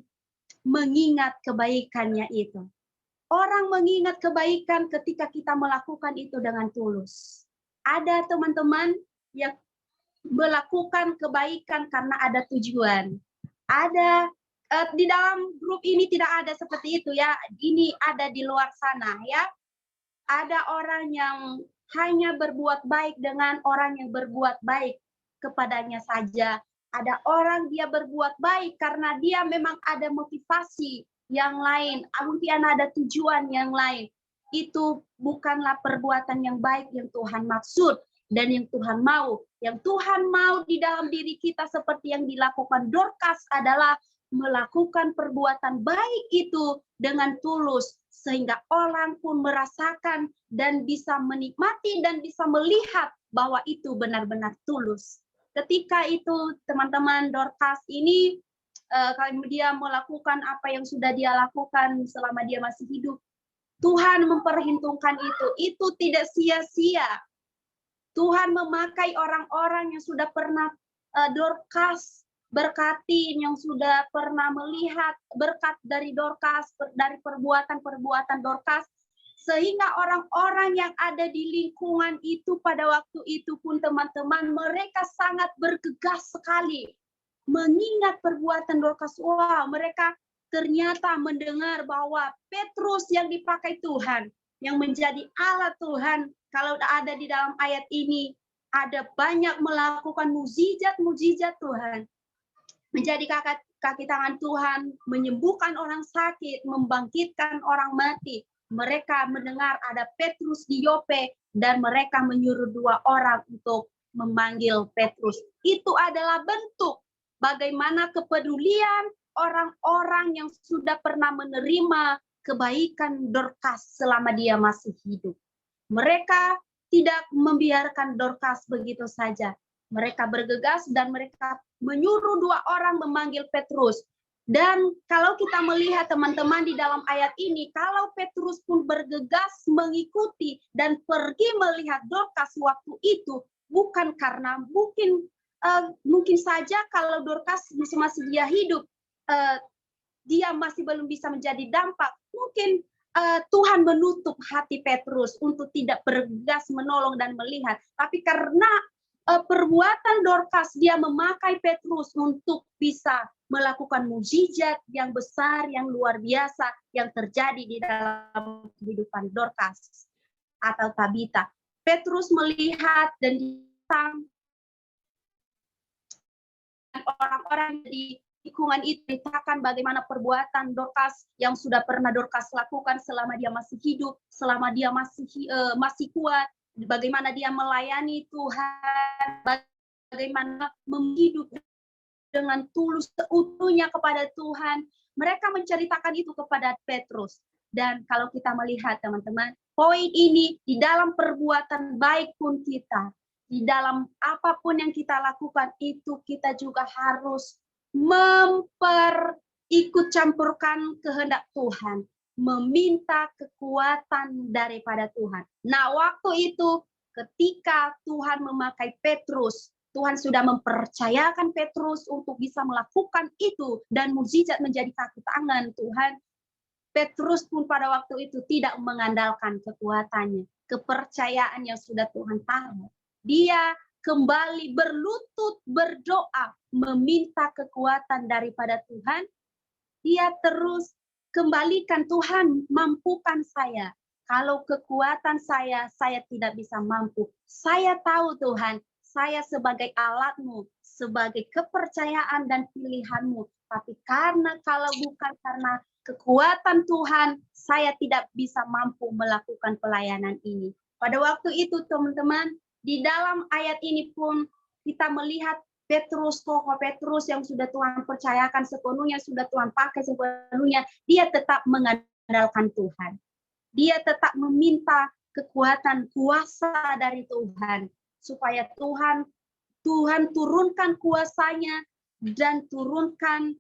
mengingat kebaikannya itu. Orang mengingat kebaikan ketika kita melakukan itu dengan tulus. Ada teman-teman yang melakukan kebaikan karena ada tujuan. Ada di dalam grup ini tidak ada seperti itu ya. Ini ada di luar sana ya. Ada orang yang hanya berbuat baik dengan orang yang berbuat baik kepadanya saja. Ada orang dia berbuat baik karena dia memang ada motivasi yang lain. Mungkin ada tujuan yang lain. Itu bukanlah perbuatan yang baik yang Tuhan maksud dan yang Tuhan mau. Yang Tuhan mau di dalam diri kita seperti yang dilakukan Dorcas adalah melakukan perbuatan baik itu dengan tulus sehingga orang pun merasakan dan bisa menikmati dan bisa melihat bahwa itu benar-benar tulus. Ketika itu teman-teman Dorcas ini kalau dia melakukan apa yang sudah dia lakukan selama dia masih hidup, Tuhan memperhitungkan itu tidak sia-sia. Tuhan memakai orang-orang yang sudah pernah Dorcas berkati, yang sudah pernah melihat berkat dari Dorcas, dari perbuatan-perbuatan Dorcas, sehingga orang-orang yang ada di lingkungan itu pada waktu itu pun teman-teman, mereka sangat bergegas sekali mengingat perbuatan Dorcas. Wah, mereka ternyata mendengar bahwa Petrus yang dipakai Tuhan, yang menjadi alat Tuhan, kalau ada di dalam ayat ini, ada banyak melakukan mukjizat-mukjizat Tuhan. Menjadi kaki tangan Tuhan, menyembuhkan orang sakit, membangkitkan orang mati. Mereka mendengar ada Petrus di Yope dan mereka menyuruh 2 orang untuk memanggil Petrus. Itu adalah bentuk bagaimana kepedulian orang-orang yang sudah pernah menerima kebaikan Dorcas selama dia masih hidup. Mereka tidak membiarkan Dorcas begitu saja. Mereka bergegas dan mereka menyuruh 2 orang memanggil Petrus. Dan kalau kita melihat teman-teman di dalam ayat ini, kalau Petrus pun bergegas mengikuti dan pergi melihat Dorcas waktu itu, bukan karena mungkin saja kalau Dorcas masih dia hidup, dia masih belum bisa menjadi dampak. Mungkin Tuhan menutup hati Petrus untuk tidak bergegas menolong dan melihat. Tapi karena perbuatan Dorcas, dia memakai Petrus untuk bisa melakukan mukjizat yang besar, yang luar biasa yang terjadi di dalam kehidupan Dorcas atau Tabita. Petrus melihat dan orang-orang di lingkungan itu ceritakan bagaimana perbuatan Dorcas yang sudah pernah Dorcas lakukan selama dia masih hidup, selama dia masih kuat, bagaimana dia melayani Tuhan, bagaimana hidup dengan tulus seutuhnya kepada Tuhan. Mereka menceritakan itu kepada Petrus. Dan kalau kita melihat teman-teman, poin ini di dalam perbuatan baik pun kita, di dalam apapun yang kita lakukan itu kita juga harus ikut campurkan kehendak Tuhan, meminta kekuatan daripada Tuhan. Nah, waktu itu ketika Tuhan memakai Petrus, Tuhan sudah mempercayakan Petrus untuk bisa melakukan itu dan mukjizat menjadi kaki tangan Tuhan. Petrus pun pada waktu itu tidak mengandalkan kekuatannya, kepercayaan yang sudah Tuhan taruh. Dia kembali berlutut berdoa, meminta kekuatan daripada Tuhan. Dia terus kembalikan, Tuhan mampukan saya. Kalau kekuatan saya tidak bisa mampu. Saya tahu Tuhan, saya sebagai alatmu, sebagai kepercayaan dan pilihanmu. Tapi kalau bukan karena kekuatan Tuhan, saya tidak bisa mampu melakukan pelayanan ini. Pada waktu itu teman-teman, di dalam ayat ini pun kita melihat Petrus, tokoh Petrus yang sudah Tuhan percayakan sepenuhnya, sudah Tuhan pakai sepenuhnya, dia tetap mengandalkan Tuhan. Dia tetap meminta kekuatan kuasa dari Tuhan, supaya Tuhan turunkan kuasanya dan turunkan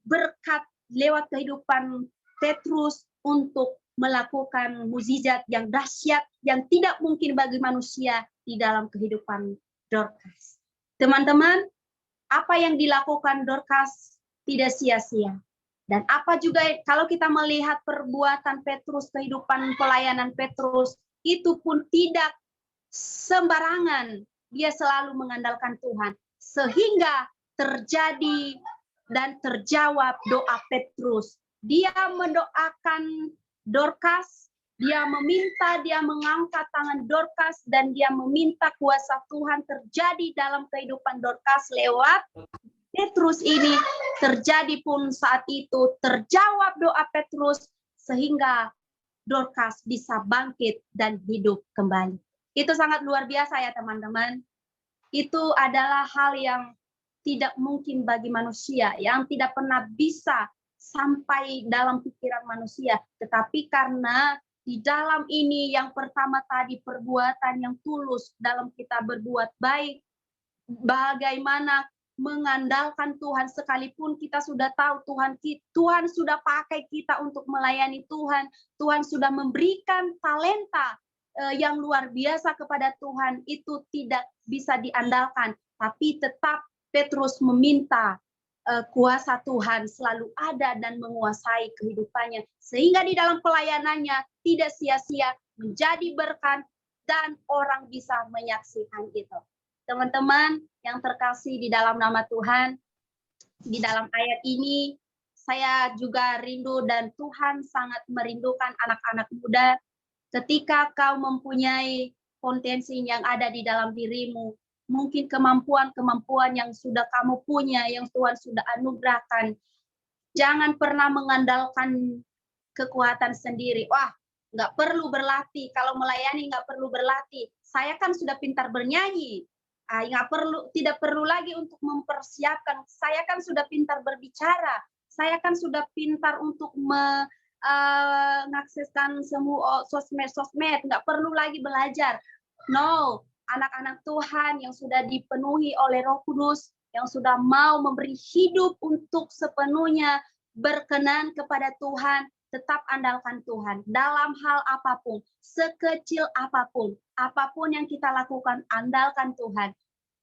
berkat lewat kehidupan Petrus untuk melakukan mukjizat yang dahsyat yang tidak mungkin bagi manusia di dalam kehidupan Dorcas. Teman-teman, apa yang dilakukan Dorcas tidak sia-sia. Dan apa juga kalau kita melihat perbuatan Petrus, kehidupan pelayanan Petrus, itu pun tidak sembarangan. Dia selalu mengandalkan Tuhan. Sehingga terjadi dan terjawab doa Petrus. Dia mendoakan Dorcas, dia meminta, dia mengangkat tangan Dorcas, dan dia meminta kuasa Tuhan terjadi dalam kehidupan Dorcas lewat Petrus ini. Terjadi pun saat itu, terjawab doa Petrus, sehingga Dorcas bisa bangkit dan hidup kembali. Itu sangat luar biasa ya teman-teman. Itu adalah hal yang tidak mungkin bagi manusia, yang tidak pernah bisa sampai dalam pikiran manusia. Tetapi karena di dalam ini yang pertama tadi perbuatan yang tulus dalam kita berbuat baik, bagaimana mengandalkan Tuhan sekalipun kita sudah tahu Tuhan sudah pakai kita untuk melayani Tuhan, Tuhan sudah memberikan talenta yang luar biasa kepada Tuhan, itu tidak bisa diandalkan, tapi tetap Petrus meminta kuasa Tuhan selalu ada dan menguasai kehidupannya. Sehingga di dalam pelayanannya tidak sia-sia, menjadi berkat dan orang bisa menyaksikan itu. Teman-teman yang terkasih di dalam nama Tuhan, di dalam ayat ini saya juga rindu dan Tuhan sangat merindukan anak-anak muda. Ketika kau mempunyai potensi yang ada di dalam dirimu, mungkin kemampuan-kemampuan yang sudah kamu punya, yang Tuhan sudah anugerahkan. Jangan pernah mengandalkan kekuatan sendiri. Wah, nggak perlu berlatih. Kalau melayani nggak perlu berlatih. Saya kan sudah pintar bernyanyi. Tidak perlu lagi untuk mempersiapkan. Saya kan sudah pintar berbicara. Saya kan sudah pintar untuk mengakseskan semua sosmed. Nggak perlu lagi belajar. No. Anak-anak Tuhan yang sudah dipenuhi oleh Roh Kudus, yang sudah mau memberi hidup untuk sepenuhnya berkenan kepada Tuhan, tetap andalkan Tuhan dalam hal apapun, sekecil apapun, apapun yang kita lakukan, andalkan Tuhan.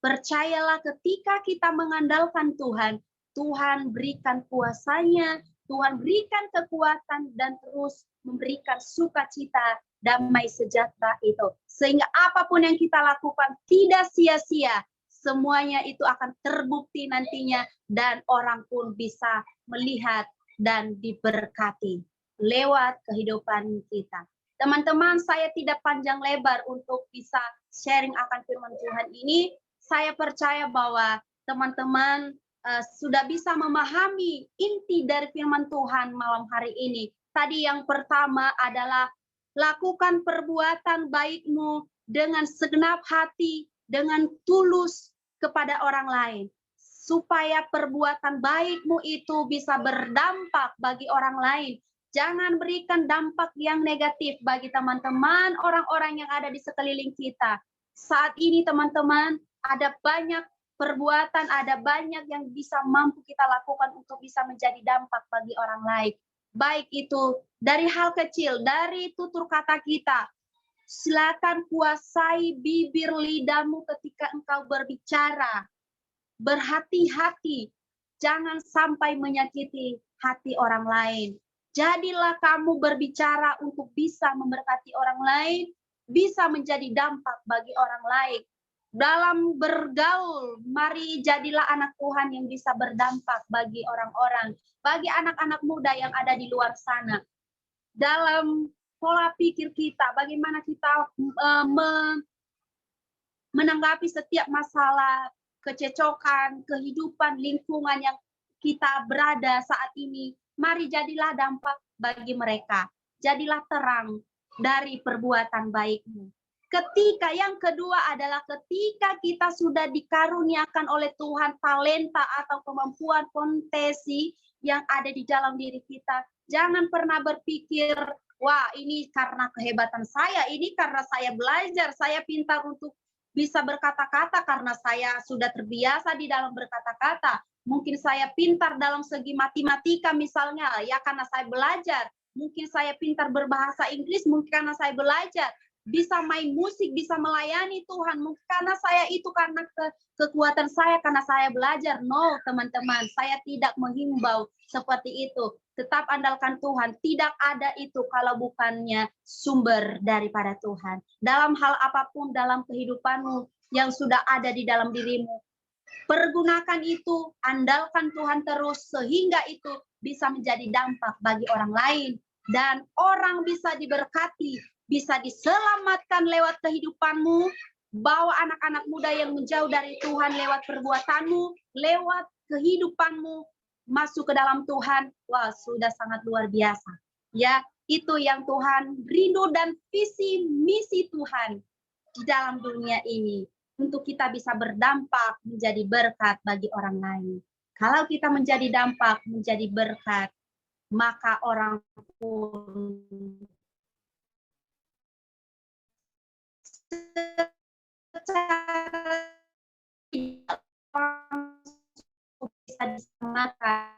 Percayalah ketika kita mengandalkan Tuhan, Tuhan berikan kuasanya, Tuhan berikan kekuatan dan terus memberikan sukacita, damai sejahtera itu. Sehingga apapun yang kita lakukan tidak sia-sia. Semuanya itu akan terbukti nantinya dan orang pun bisa melihat dan diberkati lewat kehidupan kita. Teman-teman, saya tidak panjang lebar untuk bisa sharing akan firman Tuhan ini. Saya percaya bahwa teman-teman sudah bisa memahami inti dari firman Tuhan malam hari ini. Tadi yang pertama adalah lakukan perbuatan baikmu dengan segenap hati, dengan tulus kepada orang lain. Supaya perbuatan baikmu itu bisa berdampak bagi orang lain. Jangan berikan dampak yang negatif bagi teman-teman, orang-orang yang ada di sekeliling kita. Saat ini teman-teman, ada banyak perbuatan, ada banyak yang bisa mampu kita lakukan untuk bisa menjadi dampak bagi orang lain. Baik itu dari hal kecil, dari tutur kata kita. Silakan kuasai bibir lidahmu ketika engkau berbicara. Berhati-hati, jangan sampai menyakiti hati orang lain. Jadilah kamu berbicara untuk bisa memberkati orang lain, bisa menjadi dampak bagi orang lain. Dalam bergaul, mari jadilah anak Tuhan yang bisa berdampak bagi orang-orang, bagi anak-anak muda yang ada di luar sana. Dalam pola pikir kita, bagaimana kita menanggapi setiap masalah, kececokan, kehidupan, lingkungan yang kita berada saat ini. Mari jadilah dampak bagi mereka. Jadilah terang dari perbuatan baikmu. Ketika yang kedua adalah ketika kita sudah dikaruniakan oleh Tuhan talenta atau kemampuan potensi yang ada di dalam diri kita, Jangan pernah berpikir, wah ini karena kehebatan saya, ini karena saya belajar, saya pintar untuk bisa berkata-kata karena saya sudah terbiasa di dalam berkata-kata. Mungkin saya pintar dalam segi matematika misalnya, ya karena saya belajar. Mungkin saya pintar berbahasa Inggris, mungkin karena saya belajar. Bisa main musik, bisa melayani Tuhan. Mungkin karena saya itu karena kekuatan saya, karena saya belajar. No, teman-teman, saya tidak menghimbau seperti itu. Tetap andalkan Tuhan. Tidak ada itu kalau bukannya sumber daripada Tuhan. Dalam hal apapun dalam kehidupanmu yang sudah ada di dalam dirimu, pergunakan itu, andalkan Tuhan terus, sehingga itu bisa menjadi dampak bagi orang lain. Dan orang bisa diberkati, bisa diselamatkan lewat kehidupanmu. Bawa anak-anak muda yang menjauh dari Tuhan lewat perbuatanmu, lewat kehidupanmu, masuk ke dalam Tuhan. Wah, sudah sangat luar biasa. Ya, itu yang Tuhan rindu dan visi misi Tuhan di dalam dunia ini. Untuk kita bisa berdampak menjadi berkat bagi orang lain. Kalau kita menjadi dampak, menjadi berkat, maka orang pun bisa disamakan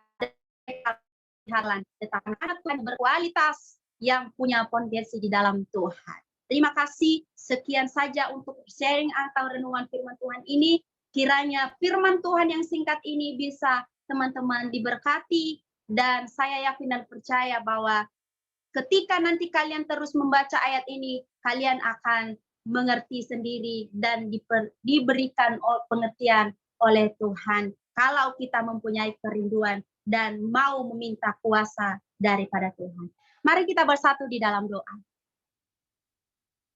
dengan anak Tuhan berkualitas yang punya potensi di dalam Tuhan. Terima kasih. Sekian saja untuk sharing atau renungan firman Tuhan ini. Kiranya firman Tuhan yang singkat ini bisa teman-teman diberkati. Dan saya yakin dan percaya bahwa ketika nanti kalian terus membaca ayat ini, kalian akan mengerti sendiri dan diberikan pengertian oleh Tuhan. Kalau kita mempunyai kerinduan dan mau meminta kuasa daripada Tuhan. Mari kita bersatu di dalam doa.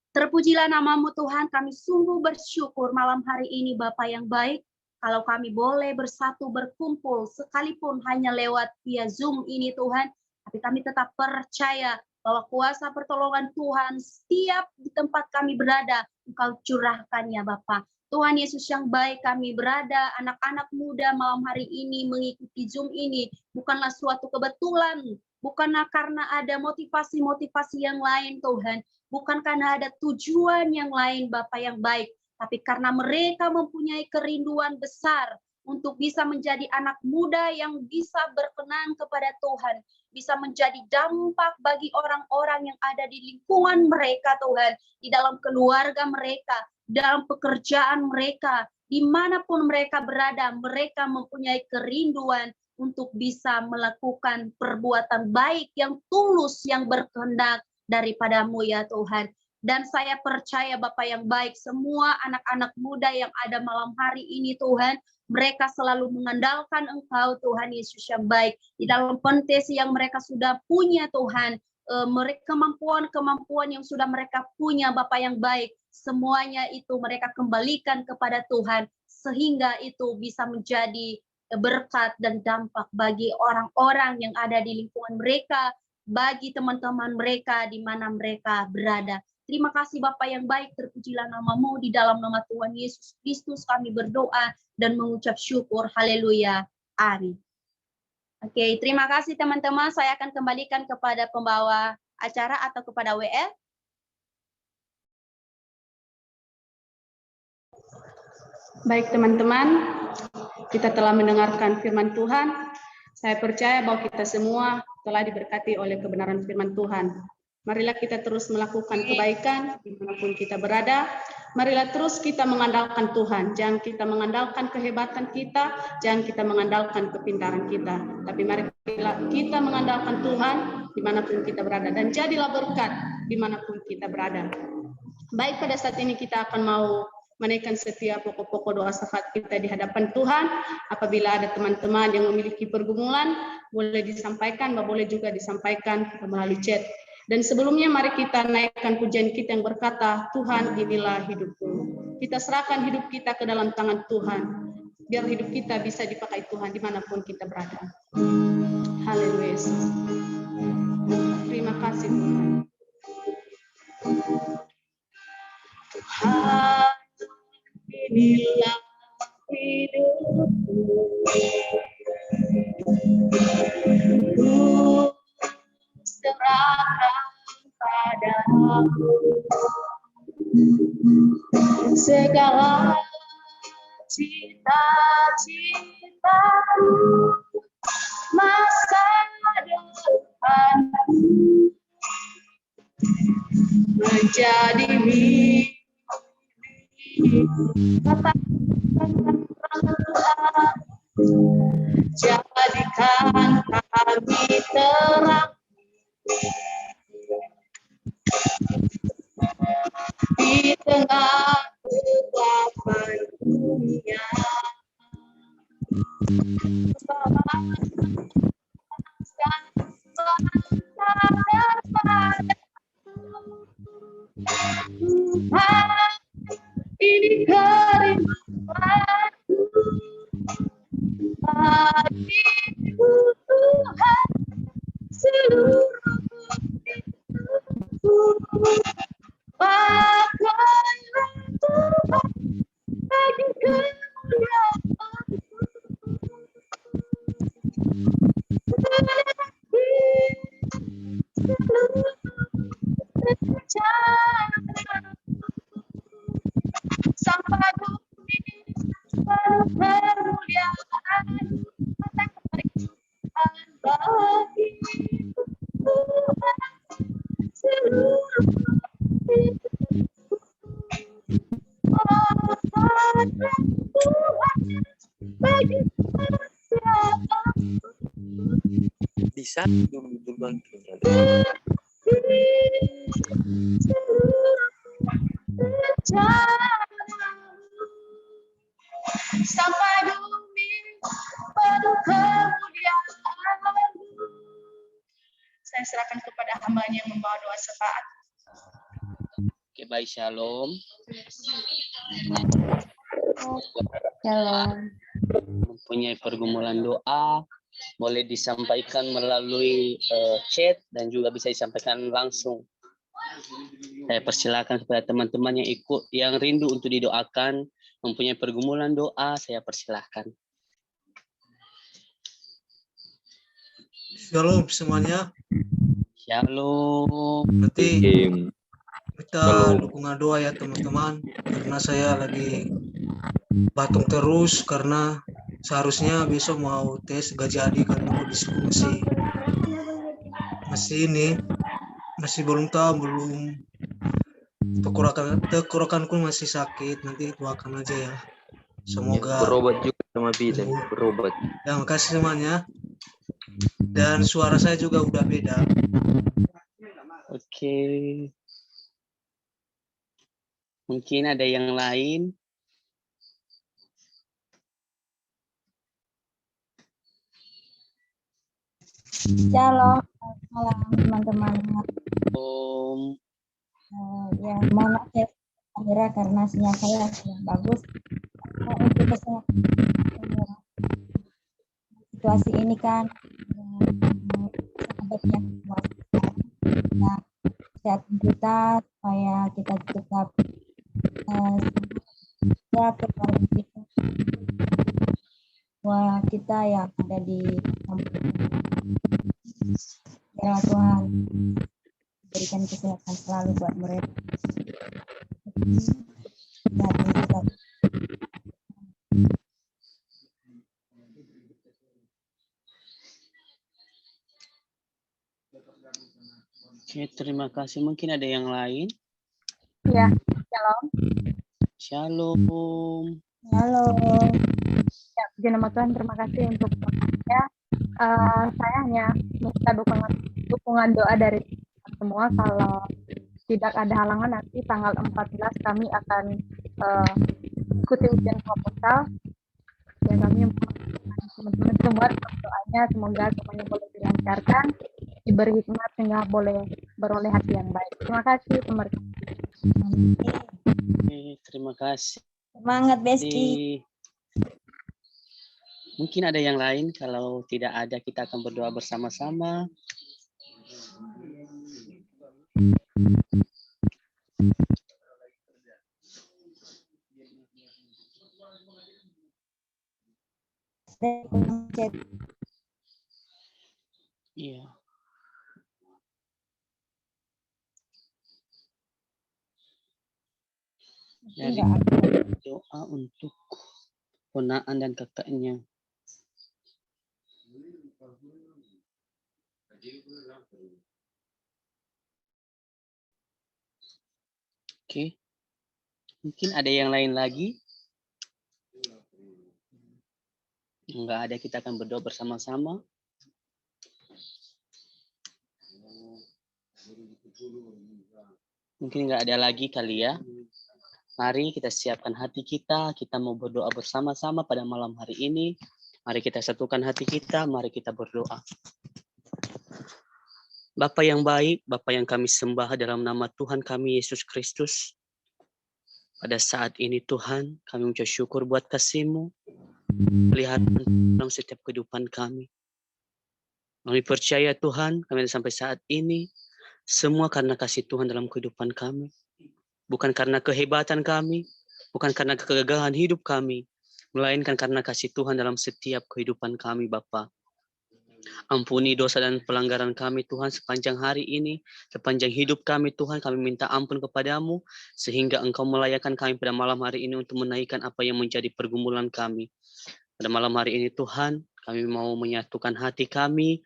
Terpujilah namamu Tuhan, kami sungguh bersyukur malam hari ini Bapa yang baik. Kalau kami boleh bersatu berkumpul sekalipun hanya lewat via Zoom ini Tuhan. Tapi kami tetap percaya bahwa kuasa pertolongan Tuhan setiap di tempat kami berada, Engkau curahkan ya Bapa. Tuhan Yesus yang baik, kami berada, anak-anak muda malam hari ini mengikuti Zoom ini. Bukanlah suatu kebetulan, bukanlah karena ada motivasi-motivasi yang lain Tuhan. Bukan karena ada tujuan yang lain Bapa yang baik. Tapi karena mereka mempunyai kerinduan besar untuk bisa menjadi anak muda yang bisa berkenan kepada Tuhan. Bisa menjadi dampak bagi orang-orang yang ada di lingkungan mereka Tuhan. Di dalam keluarga mereka, dalam pekerjaan mereka, dimanapun mereka berada, mereka mempunyai kerinduan untuk bisa melakukan perbuatan baik yang tulus, yang berkehendak daripadamu ya Tuhan. Dan saya percaya Bapak yang baik, semua anak-anak muda yang ada malam hari ini Tuhan, mereka selalu mengandalkan Engkau Tuhan Yesus yang baik. Di dalam potensi yang mereka sudah punya Tuhan, kemampuan yang sudah mereka punya Bapak yang baik, semuanya itu mereka kembalikan kepada Tuhan, sehingga itu bisa menjadi berkat dan dampak bagi orang-orang yang ada di lingkungan mereka, bagi teman-teman mereka di mana mereka berada. Terima kasih Bapa yang baik, terpujilah namamu, di dalam nama Tuhan Yesus Kristus kami berdoa dan mengucap syukur. Haleluya. Amin. Oke, terima kasih teman-teman. Saya akan kembalikan kepada pembawa acara atau kepada WL. Baik teman-teman, kita telah mendengarkan firman Tuhan. Saya percaya bahwa kita semua telah diberkati oleh kebenaran firman Tuhan. Marilah kita terus melakukan kebaikan dimanapun kita berada. Marilah terus kita mengandalkan Tuhan. Jangan kita mengandalkan kehebatan kita, jangan kita mengandalkan kepintaran kita. Tapi marilah kita mengandalkan Tuhan dimanapun kita berada. Dan jadilah berkat dimanapun kita berada. Baik, pada saat ini kita akan mau menaikkan setiap pokok-pokok doa syafaat kita di hadapan Tuhan. Apabila ada teman-teman yang memiliki pergumulan, boleh disampaikan, boleh juga disampaikan melalui chat. Dan sebelumnya mari kita naikkan pujian kita yang berkata, Tuhan inilah hidupku. Kita serahkan hidup kita ke dalam tangan Tuhan. Biar hidup kita bisa dipakai Tuhan dimanapun kita berada. Haleluya. Terima kasih Tuhan. Tuhan inilah hidupku. serahkan padamu segala cita-citaku, masa depanku menjadi mimpi. Katakan jadikan kami terang di tengah kegelapan dunia. Tuhan, ini kerinduanku bagimu Tuhan, seluruh hidupku. Pakailah Tuhan bagi kemuliaan-Mu. Seluruh rencana sampai bumi penuh kemuliaan-Mu. Pakailah bagi Tuhan, seluruh Bisa duluan. sampai bumi penuh kemuliaan-Mu. Saya serahkan kepada hamba-Nya yang membawa doa syafaat. Oke, baik, shalom. Shalom. Mempunyai pergumulan doa, boleh disampaikan melalui chat dan juga bisa disampaikan langsung. Saya persilakan kepada teman-teman yang ikut, yang rindu untuk didoakan, mempunyai pergumulan doa, saya persilahkan. Shalom semuanya. Shalom. Nanti kita dukungan doa ya teman-teman, karena saya lagi batuk terus karena seharusnya besok mau tes gak jadi karena kondisiku masih belum tahu, tenggorokanku masih sakit. Nanti doakan aja ya, semoga Berobat juga sama bidan, berobat. ya. Makasih semuanya, dan suara saya juga udah beda. Oke. Mungkin ada yang lain. Shalom. Malam teman-teman. Om. Ya, mohon maaf ya kamera karena sinyal saya kurang bagus. Untuk kesehatan situasi ini kan sahabatnya nah, kesehatan kita supaya kita tetap siap keluarga kita, bahwa kita yang ada di ya Tuhan berikan kesehatan selalu buat mereka. Kesehatan kita. Oke, terima kasih. Mungkin ada yang lain. Ya, shalom. Shalom. Halo. Ya, puji nama Tuhan, terima kasih untuk doanya. Saya hanya minta dukungan doa dari semua. Kalau tidak ada halangan, nanti tanggal 14 kami akan ikuti ujian proposal. Ya, kami teman-teman semua doanya, semoga semuanya boleh dilancarkan, diberi hikmat sehingga boleh beroleh hati yang baik. Terima kasih, teman-teman. Oke, terima kasih. Semangat Besti. Mungkin ada yang lain. Kalau tidak ada, kita akan berdoa bersama-sama. Iya. Dari Enggak ada. doa untuk ponaan dan kakaknya. Oke. Mungkin ada yang lain lagi? Enggak ada, kita akan berdoa bersama-sama. Mungkin enggak ada lagi kali ya. Mari kita siapkan hati kita mau berdoa bersama-sama pada malam hari ini. Mari kita satukan hati kita, mari kita berdoa. Bapa yang baik, Bapa yang kami sembah dalam nama Tuhan kami Yesus Kristus. Pada saat ini Tuhan, kami mengucap syukur buat kasih-Mu, melihat dalam setiap kehidupan kami. Kami percaya Tuhan, kami sampai saat ini, semua karena kasih Tuhan dalam kehidupan kami. Bukan karena kehebatan kami, bukan karena kegagahan hidup kami, melainkan karena kasih Tuhan dalam setiap kehidupan kami Bapa. Ampuni dosa dan pelanggaran kami Tuhan sepanjang hari ini, sepanjang hidup kami Tuhan, kami minta ampun kepadamu, sehingga Engkau melayakkan kami pada malam hari ini untuk menaikkan apa yang menjadi pergumulan kami. Pada malam hari ini Tuhan, kami mau menyatukan hati kami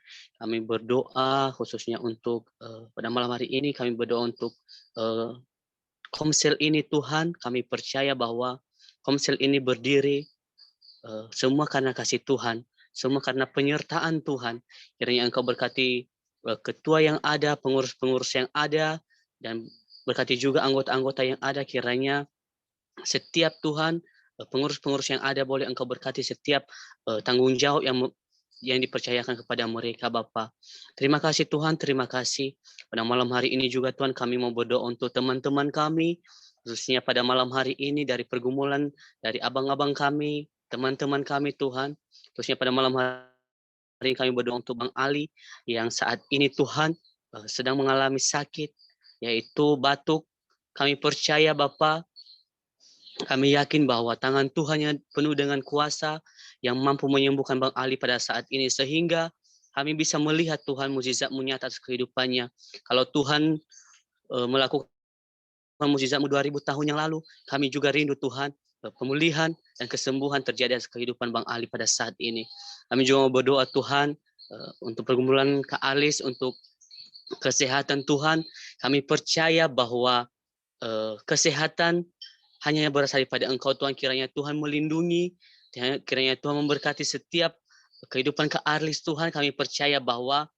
berdoa khususnya untuk pada malam hari ini kami berdoa untuk Komsel ini Tuhan, kami percaya bahwa Komsel ini berdiri semua karena kasih Tuhan, semua karena penyertaan Tuhan. Kiranya Engkau berkati ketua yang ada, pengurus-pengurus yang ada, dan berkati juga anggota-anggota yang ada. Kiranya setiap Tuhan, pengurus-pengurus yang ada boleh Engkau berkati setiap tanggung jawab yang dipercayakan kepada mereka Bapa. Terima kasih Tuhan, terima kasih. Pada malam hari ini juga Tuhan kami mau berdoa untuk teman-teman kami, khususnya pada malam hari ini dari pergumulan dari abang-abang kami, teman-teman kami Tuhan, khususnya pada malam hari ini kami berdoa untuk Bang Ali yang saat ini Tuhan sedang mengalami sakit, yaitu batuk. Kami percaya Bapa, kami yakin bahwa tangan Tuhan yang penuh dengan kuasa yang mampu menyembuhkan Bang Ali pada saat ini, sehingga kami bisa melihat Tuhan mukjizat-Mu nyata atas kehidupannya. Kalau Tuhan melakukan mukjizat-Mu 2000 tahun yang lalu, kami juga rindu Tuhan pemulihan dan kesembuhan terjadi atas kehidupan Bang Ali pada saat ini. Kami juga mau berdoa Tuhan untuk pergumulan Kak Alis, untuk kesehatan Tuhan. Kami percaya bahwa kesehatan hanya berasal daripada Engkau Tuhan. Kiranya Tuhan melindungi, kiranya Tuhan memberkati setiap kehidupan Kak Arlis Tuhan. Kami percaya bahwa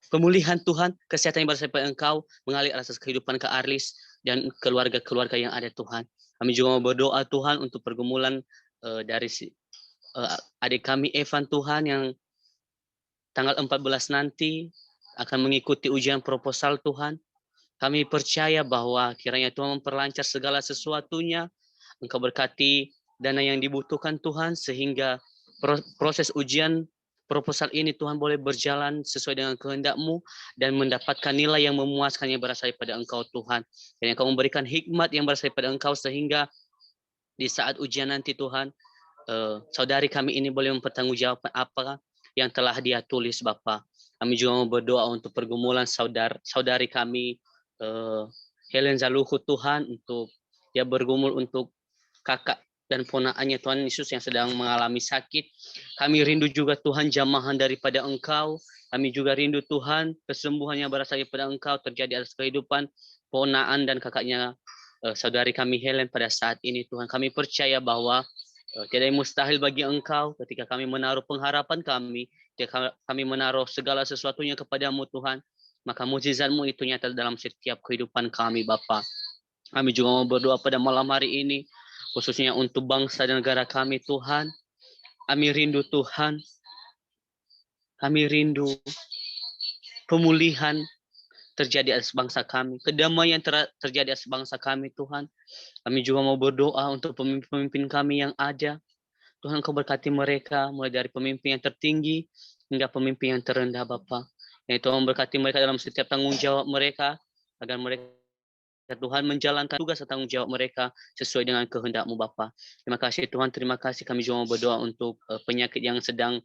pemulihan Tuhan, kesehatan yang berasal daripada Engkau mengalir atas kehidupan Kak Arlis dan keluarga-keluarga yang ada Tuhan. Kami juga mau berdoa Tuhan untuk pergumulan dari adik kami Evan Tuhan yang tanggal 14 nanti akan mengikuti ujian proposal Tuhan. Kami percaya bahwa kiranya Tuhan memperlancar segala sesuatunya. Engkau berkati dana yang dibutuhkan Tuhan, sehingga proses ujian proposal ini Tuhan boleh berjalan sesuai dengan kehendak-Mu dan mendapatkan nilai yang memuaskan yang berasal daripada Engkau Tuhan. Dan Engkau memberikan hikmat yang berasal daripada Engkau, sehingga di saat ujian nanti Tuhan, saudari kami ini boleh mempertanggungjawabkan apa yang telah Dia tulis Bapa. Kami juga mau berdoa untuk pergumulan saudari kami Helen Zaluhu Tuhan, untuk dia bergumul untuk kakak dan ponakannya Tuhan Yesus yang sedang mengalami sakit. Kami rindu juga Tuhan jamahan daripada Engkau. Kami juga rindu Tuhan kesembuhan yang berasal daripada Engkau terjadi atas kehidupan ponaan dan kakaknya saudari kami Helen pada saat ini Tuhan. Kami percaya bahwa tiada yang mustahil bagi Engkau ketika kami menaruh pengharapan kami, ketika kami menaruh segala sesuatunya kepadamu Tuhan, maka mukjizat-Mu itu nyata dalam setiap kehidupan kami Bapa. Kami juga mau berdoa pada malam hari ini, khususnya untuk bangsa dan negara kami Tuhan. Kami rindu Tuhan, kami rindu pemulihan terjadi atas bangsa kami, kedamaian terjadi atas bangsa kami Tuhan. Kami juga mau berdoa untuk pemimpin-pemimpin kami yang ada. Tuhan Kau berkati mereka, mulai dari pemimpin yang tertinggi hingga pemimpin yang terendah Bapa. Yang Tuhan berkati mereka dalam setiap tanggung jawab mereka, agar mereka Tuhan menjalankan tugas dan tanggung jawab mereka sesuai dengan kehendak-Mu Bapa. Terima kasih Tuhan, terima kasih. Kami juga mau berdoa untuk penyakit yang sedang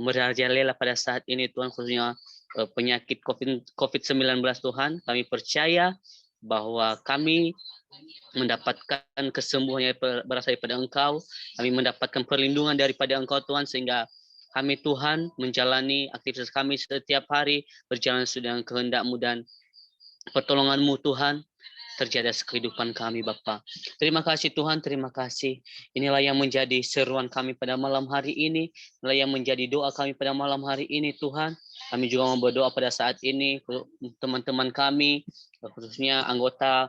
merajalela pada saat ini Tuhan, khususnya penyakit COVID-19 Tuhan. Kami percaya bahwa kami mendapatkan kesembuhan yang berasal daripada Engkau. Kami mendapatkan perlindungan daripada Engkau Tuhan, sehingga kami Tuhan menjalani aktivitas kami setiap hari berjalan sesuai dengan kehendak-Mu dan pertolongan-Mu Tuhan terjadi atas kehidupan kami Bapa. Terima kasih Tuhan, terima kasih. Inilah yang menjadi seruan kami pada malam hari ini. Inilah yang menjadi doa kami pada malam hari ini Tuhan. Kami juga mau berdoa pada saat ini teman-teman kami, khususnya anggota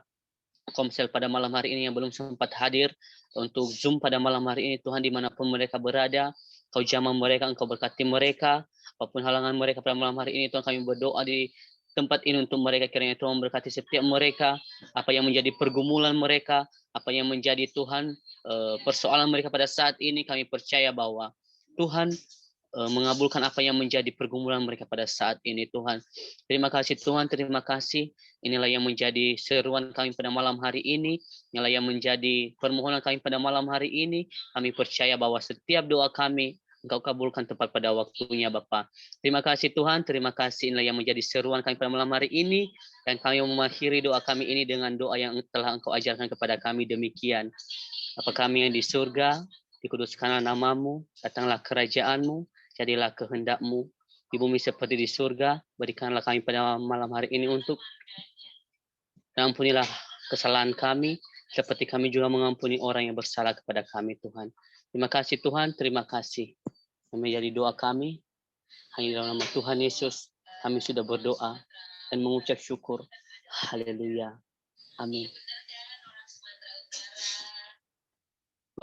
Komsel pada malam hari ini yang belum sempat hadir untuk Zoom pada malam hari ini Tuhan, dimanapun mereka berada. Kau jamah mereka, Engkau berkati mereka, apapun halangan mereka pada malam hari ini Tuhan, kami berdoa di tempat ini untuk mereka, kiranya Tuhan memberkati setiap mereka, apa yang menjadi pergumulan mereka, apa yang menjadi Tuhan persoalan mereka pada saat ini, kami percaya bahwa Tuhan mengabulkan apa yang menjadi pergumulan mereka pada saat ini Tuhan. Terima kasih Tuhan, terima kasih. Inilah yang menjadi seruan kami pada malam hari ini, inilah yang menjadi permohonan kami pada malam hari ini. Kami percaya bahwa setiap doa kami Engkau kabulkan tepat pada waktunya Bapa. Terima kasih Tuhan, terima kasih. Inilah yang menjadi seruan kami pada malam hari ini, dan kami mengakhiri doa kami ini dengan doa yang telah Engkau ajarkan kepada kami demikian. Bapa kami yang di surga, dikuduskanlah nama-Mu, datanglah kerajaan-Mu, jadilah kehendak-Mu di bumi seperti di surga. Berikanlah kami pada malam hari ini untuk, dan ampunilah kesalahan kami, seperti kami juga mengampuni orang yang bersalah kepada kami Tuhan. Terima kasih Tuhan, terima kasih. Menjadi doa kami, hanya dalam nama Tuhan Yesus, kami sudah berdoa dan mengucap syukur. Haleluya. Amin.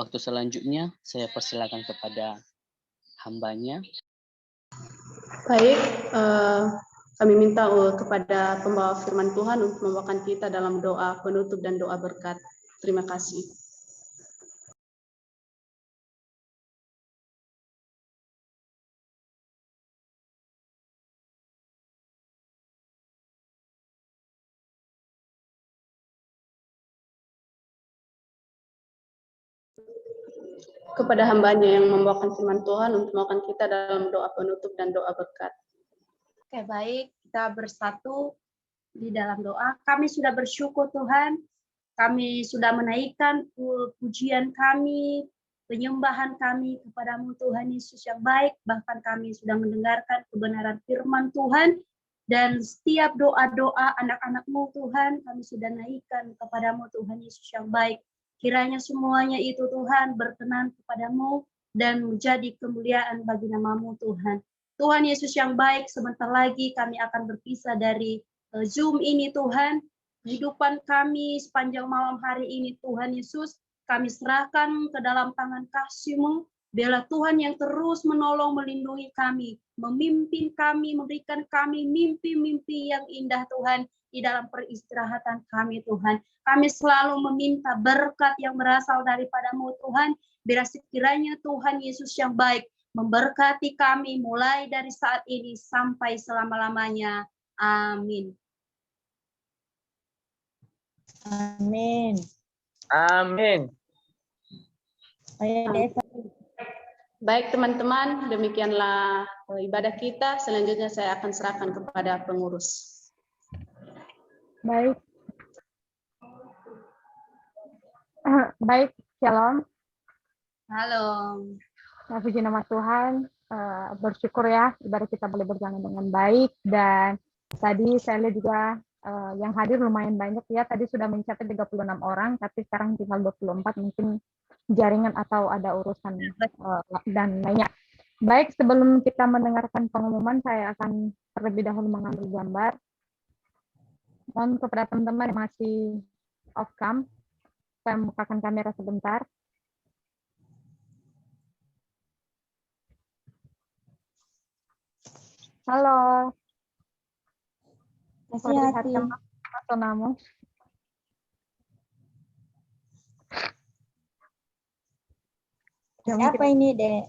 Waktu selanjutnya, saya persilakan kepada hambanya. Baik, kami minta kepada pembawa firman Tuhan untuk membawakan kita dalam doa penutup dan doa berkat. Terima kasih. Kepada hambanya yang membawakan firman Tuhan untuk membawakan kita dalam doa penutup dan doa berkat. Oke, baik. Kita bersatu di dalam doa. Kami sudah bersyukur Tuhan. Kami sudah menaikkan pujian kami, penyembahan kami kepadamu Tuhan Yesus yang baik. Bahkan kami sudah mendengarkan kebenaran firman Tuhan. Dan setiap doa-doa anak-anakmu Tuhan, kami sudah naikkan kepadamu Tuhan Yesus yang baik. Kiranya semuanya itu Tuhan berkenan kepadamu dan menjadi kemuliaan bagi namamu Tuhan. Tuhan Yesus yang baik, sebentar lagi kami akan berpisah dari Zoom ini Tuhan. Kehidupan kami sepanjang malam hari ini Tuhan Yesus, kami serahkan ke dalam tangan kasih-Mu. Biarlah Tuhan yang terus menolong melindungi kami, memimpin kami, memberikan kami mimpi-mimpi yang indah Tuhan di dalam peristirahatan kami Tuhan. Kami selalu meminta berkat yang berasal daripada-Mu Tuhan. Biar sekiranya Tuhan Yesus yang baik memberkati kami mulai dari saat ini sampai selama-lamanya. Amin. Amin. Amin. Baik teman-teman, demikianlah ibadah kita. Selanjutnya saya akan serahkan kepada pengurus. Baik. Baik, shalom. Halo. Nah, puji nama Tuhan, bersyukur ya ibadah kita boleh berjalan dengan baik. Dan tadi saya lihat juga yang hadir lumayan banyak ya, tadi sudah mencapai 36 orang, tapi sekarang tinggal 24, mungkin jaringan atau ada urusan dan lainnya. Baik, sebelum kita mendengarkan pengumuman, saya akan terlebih dahulu mengambil gambar. Mohon kepada teman-teman yang masih off cam, saya membukakan kamera sebentar. Halo. Hati-hati. Namu. Siapa ini, Dek?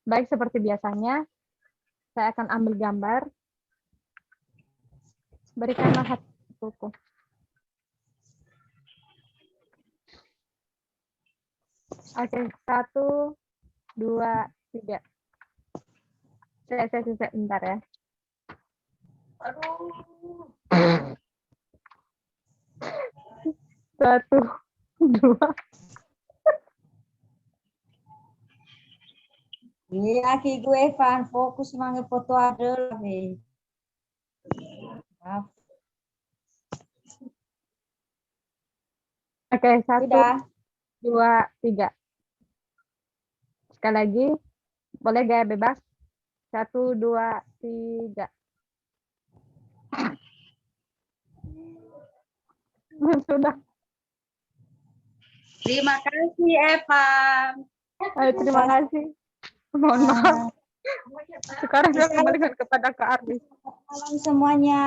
Baik, seperti biasanya, saya akan ambil gambar. Berikanlah hatiku. Oke, 1, 2, 3. Saya bentar ya. Satu, dua. Iya, ki gue Evan fokus mangi foto ada be. Maaf. Oke, satu, Sudah. dua, tiga. Sekali lagi, boleh gaya bebas. Satu, dua, tiga. Sudah. Terima kasih Evan. Ayo, terima kasih. Mohon maaf. Sekarang saya kembalikan kepada Kak Ardi. Malam semuanya.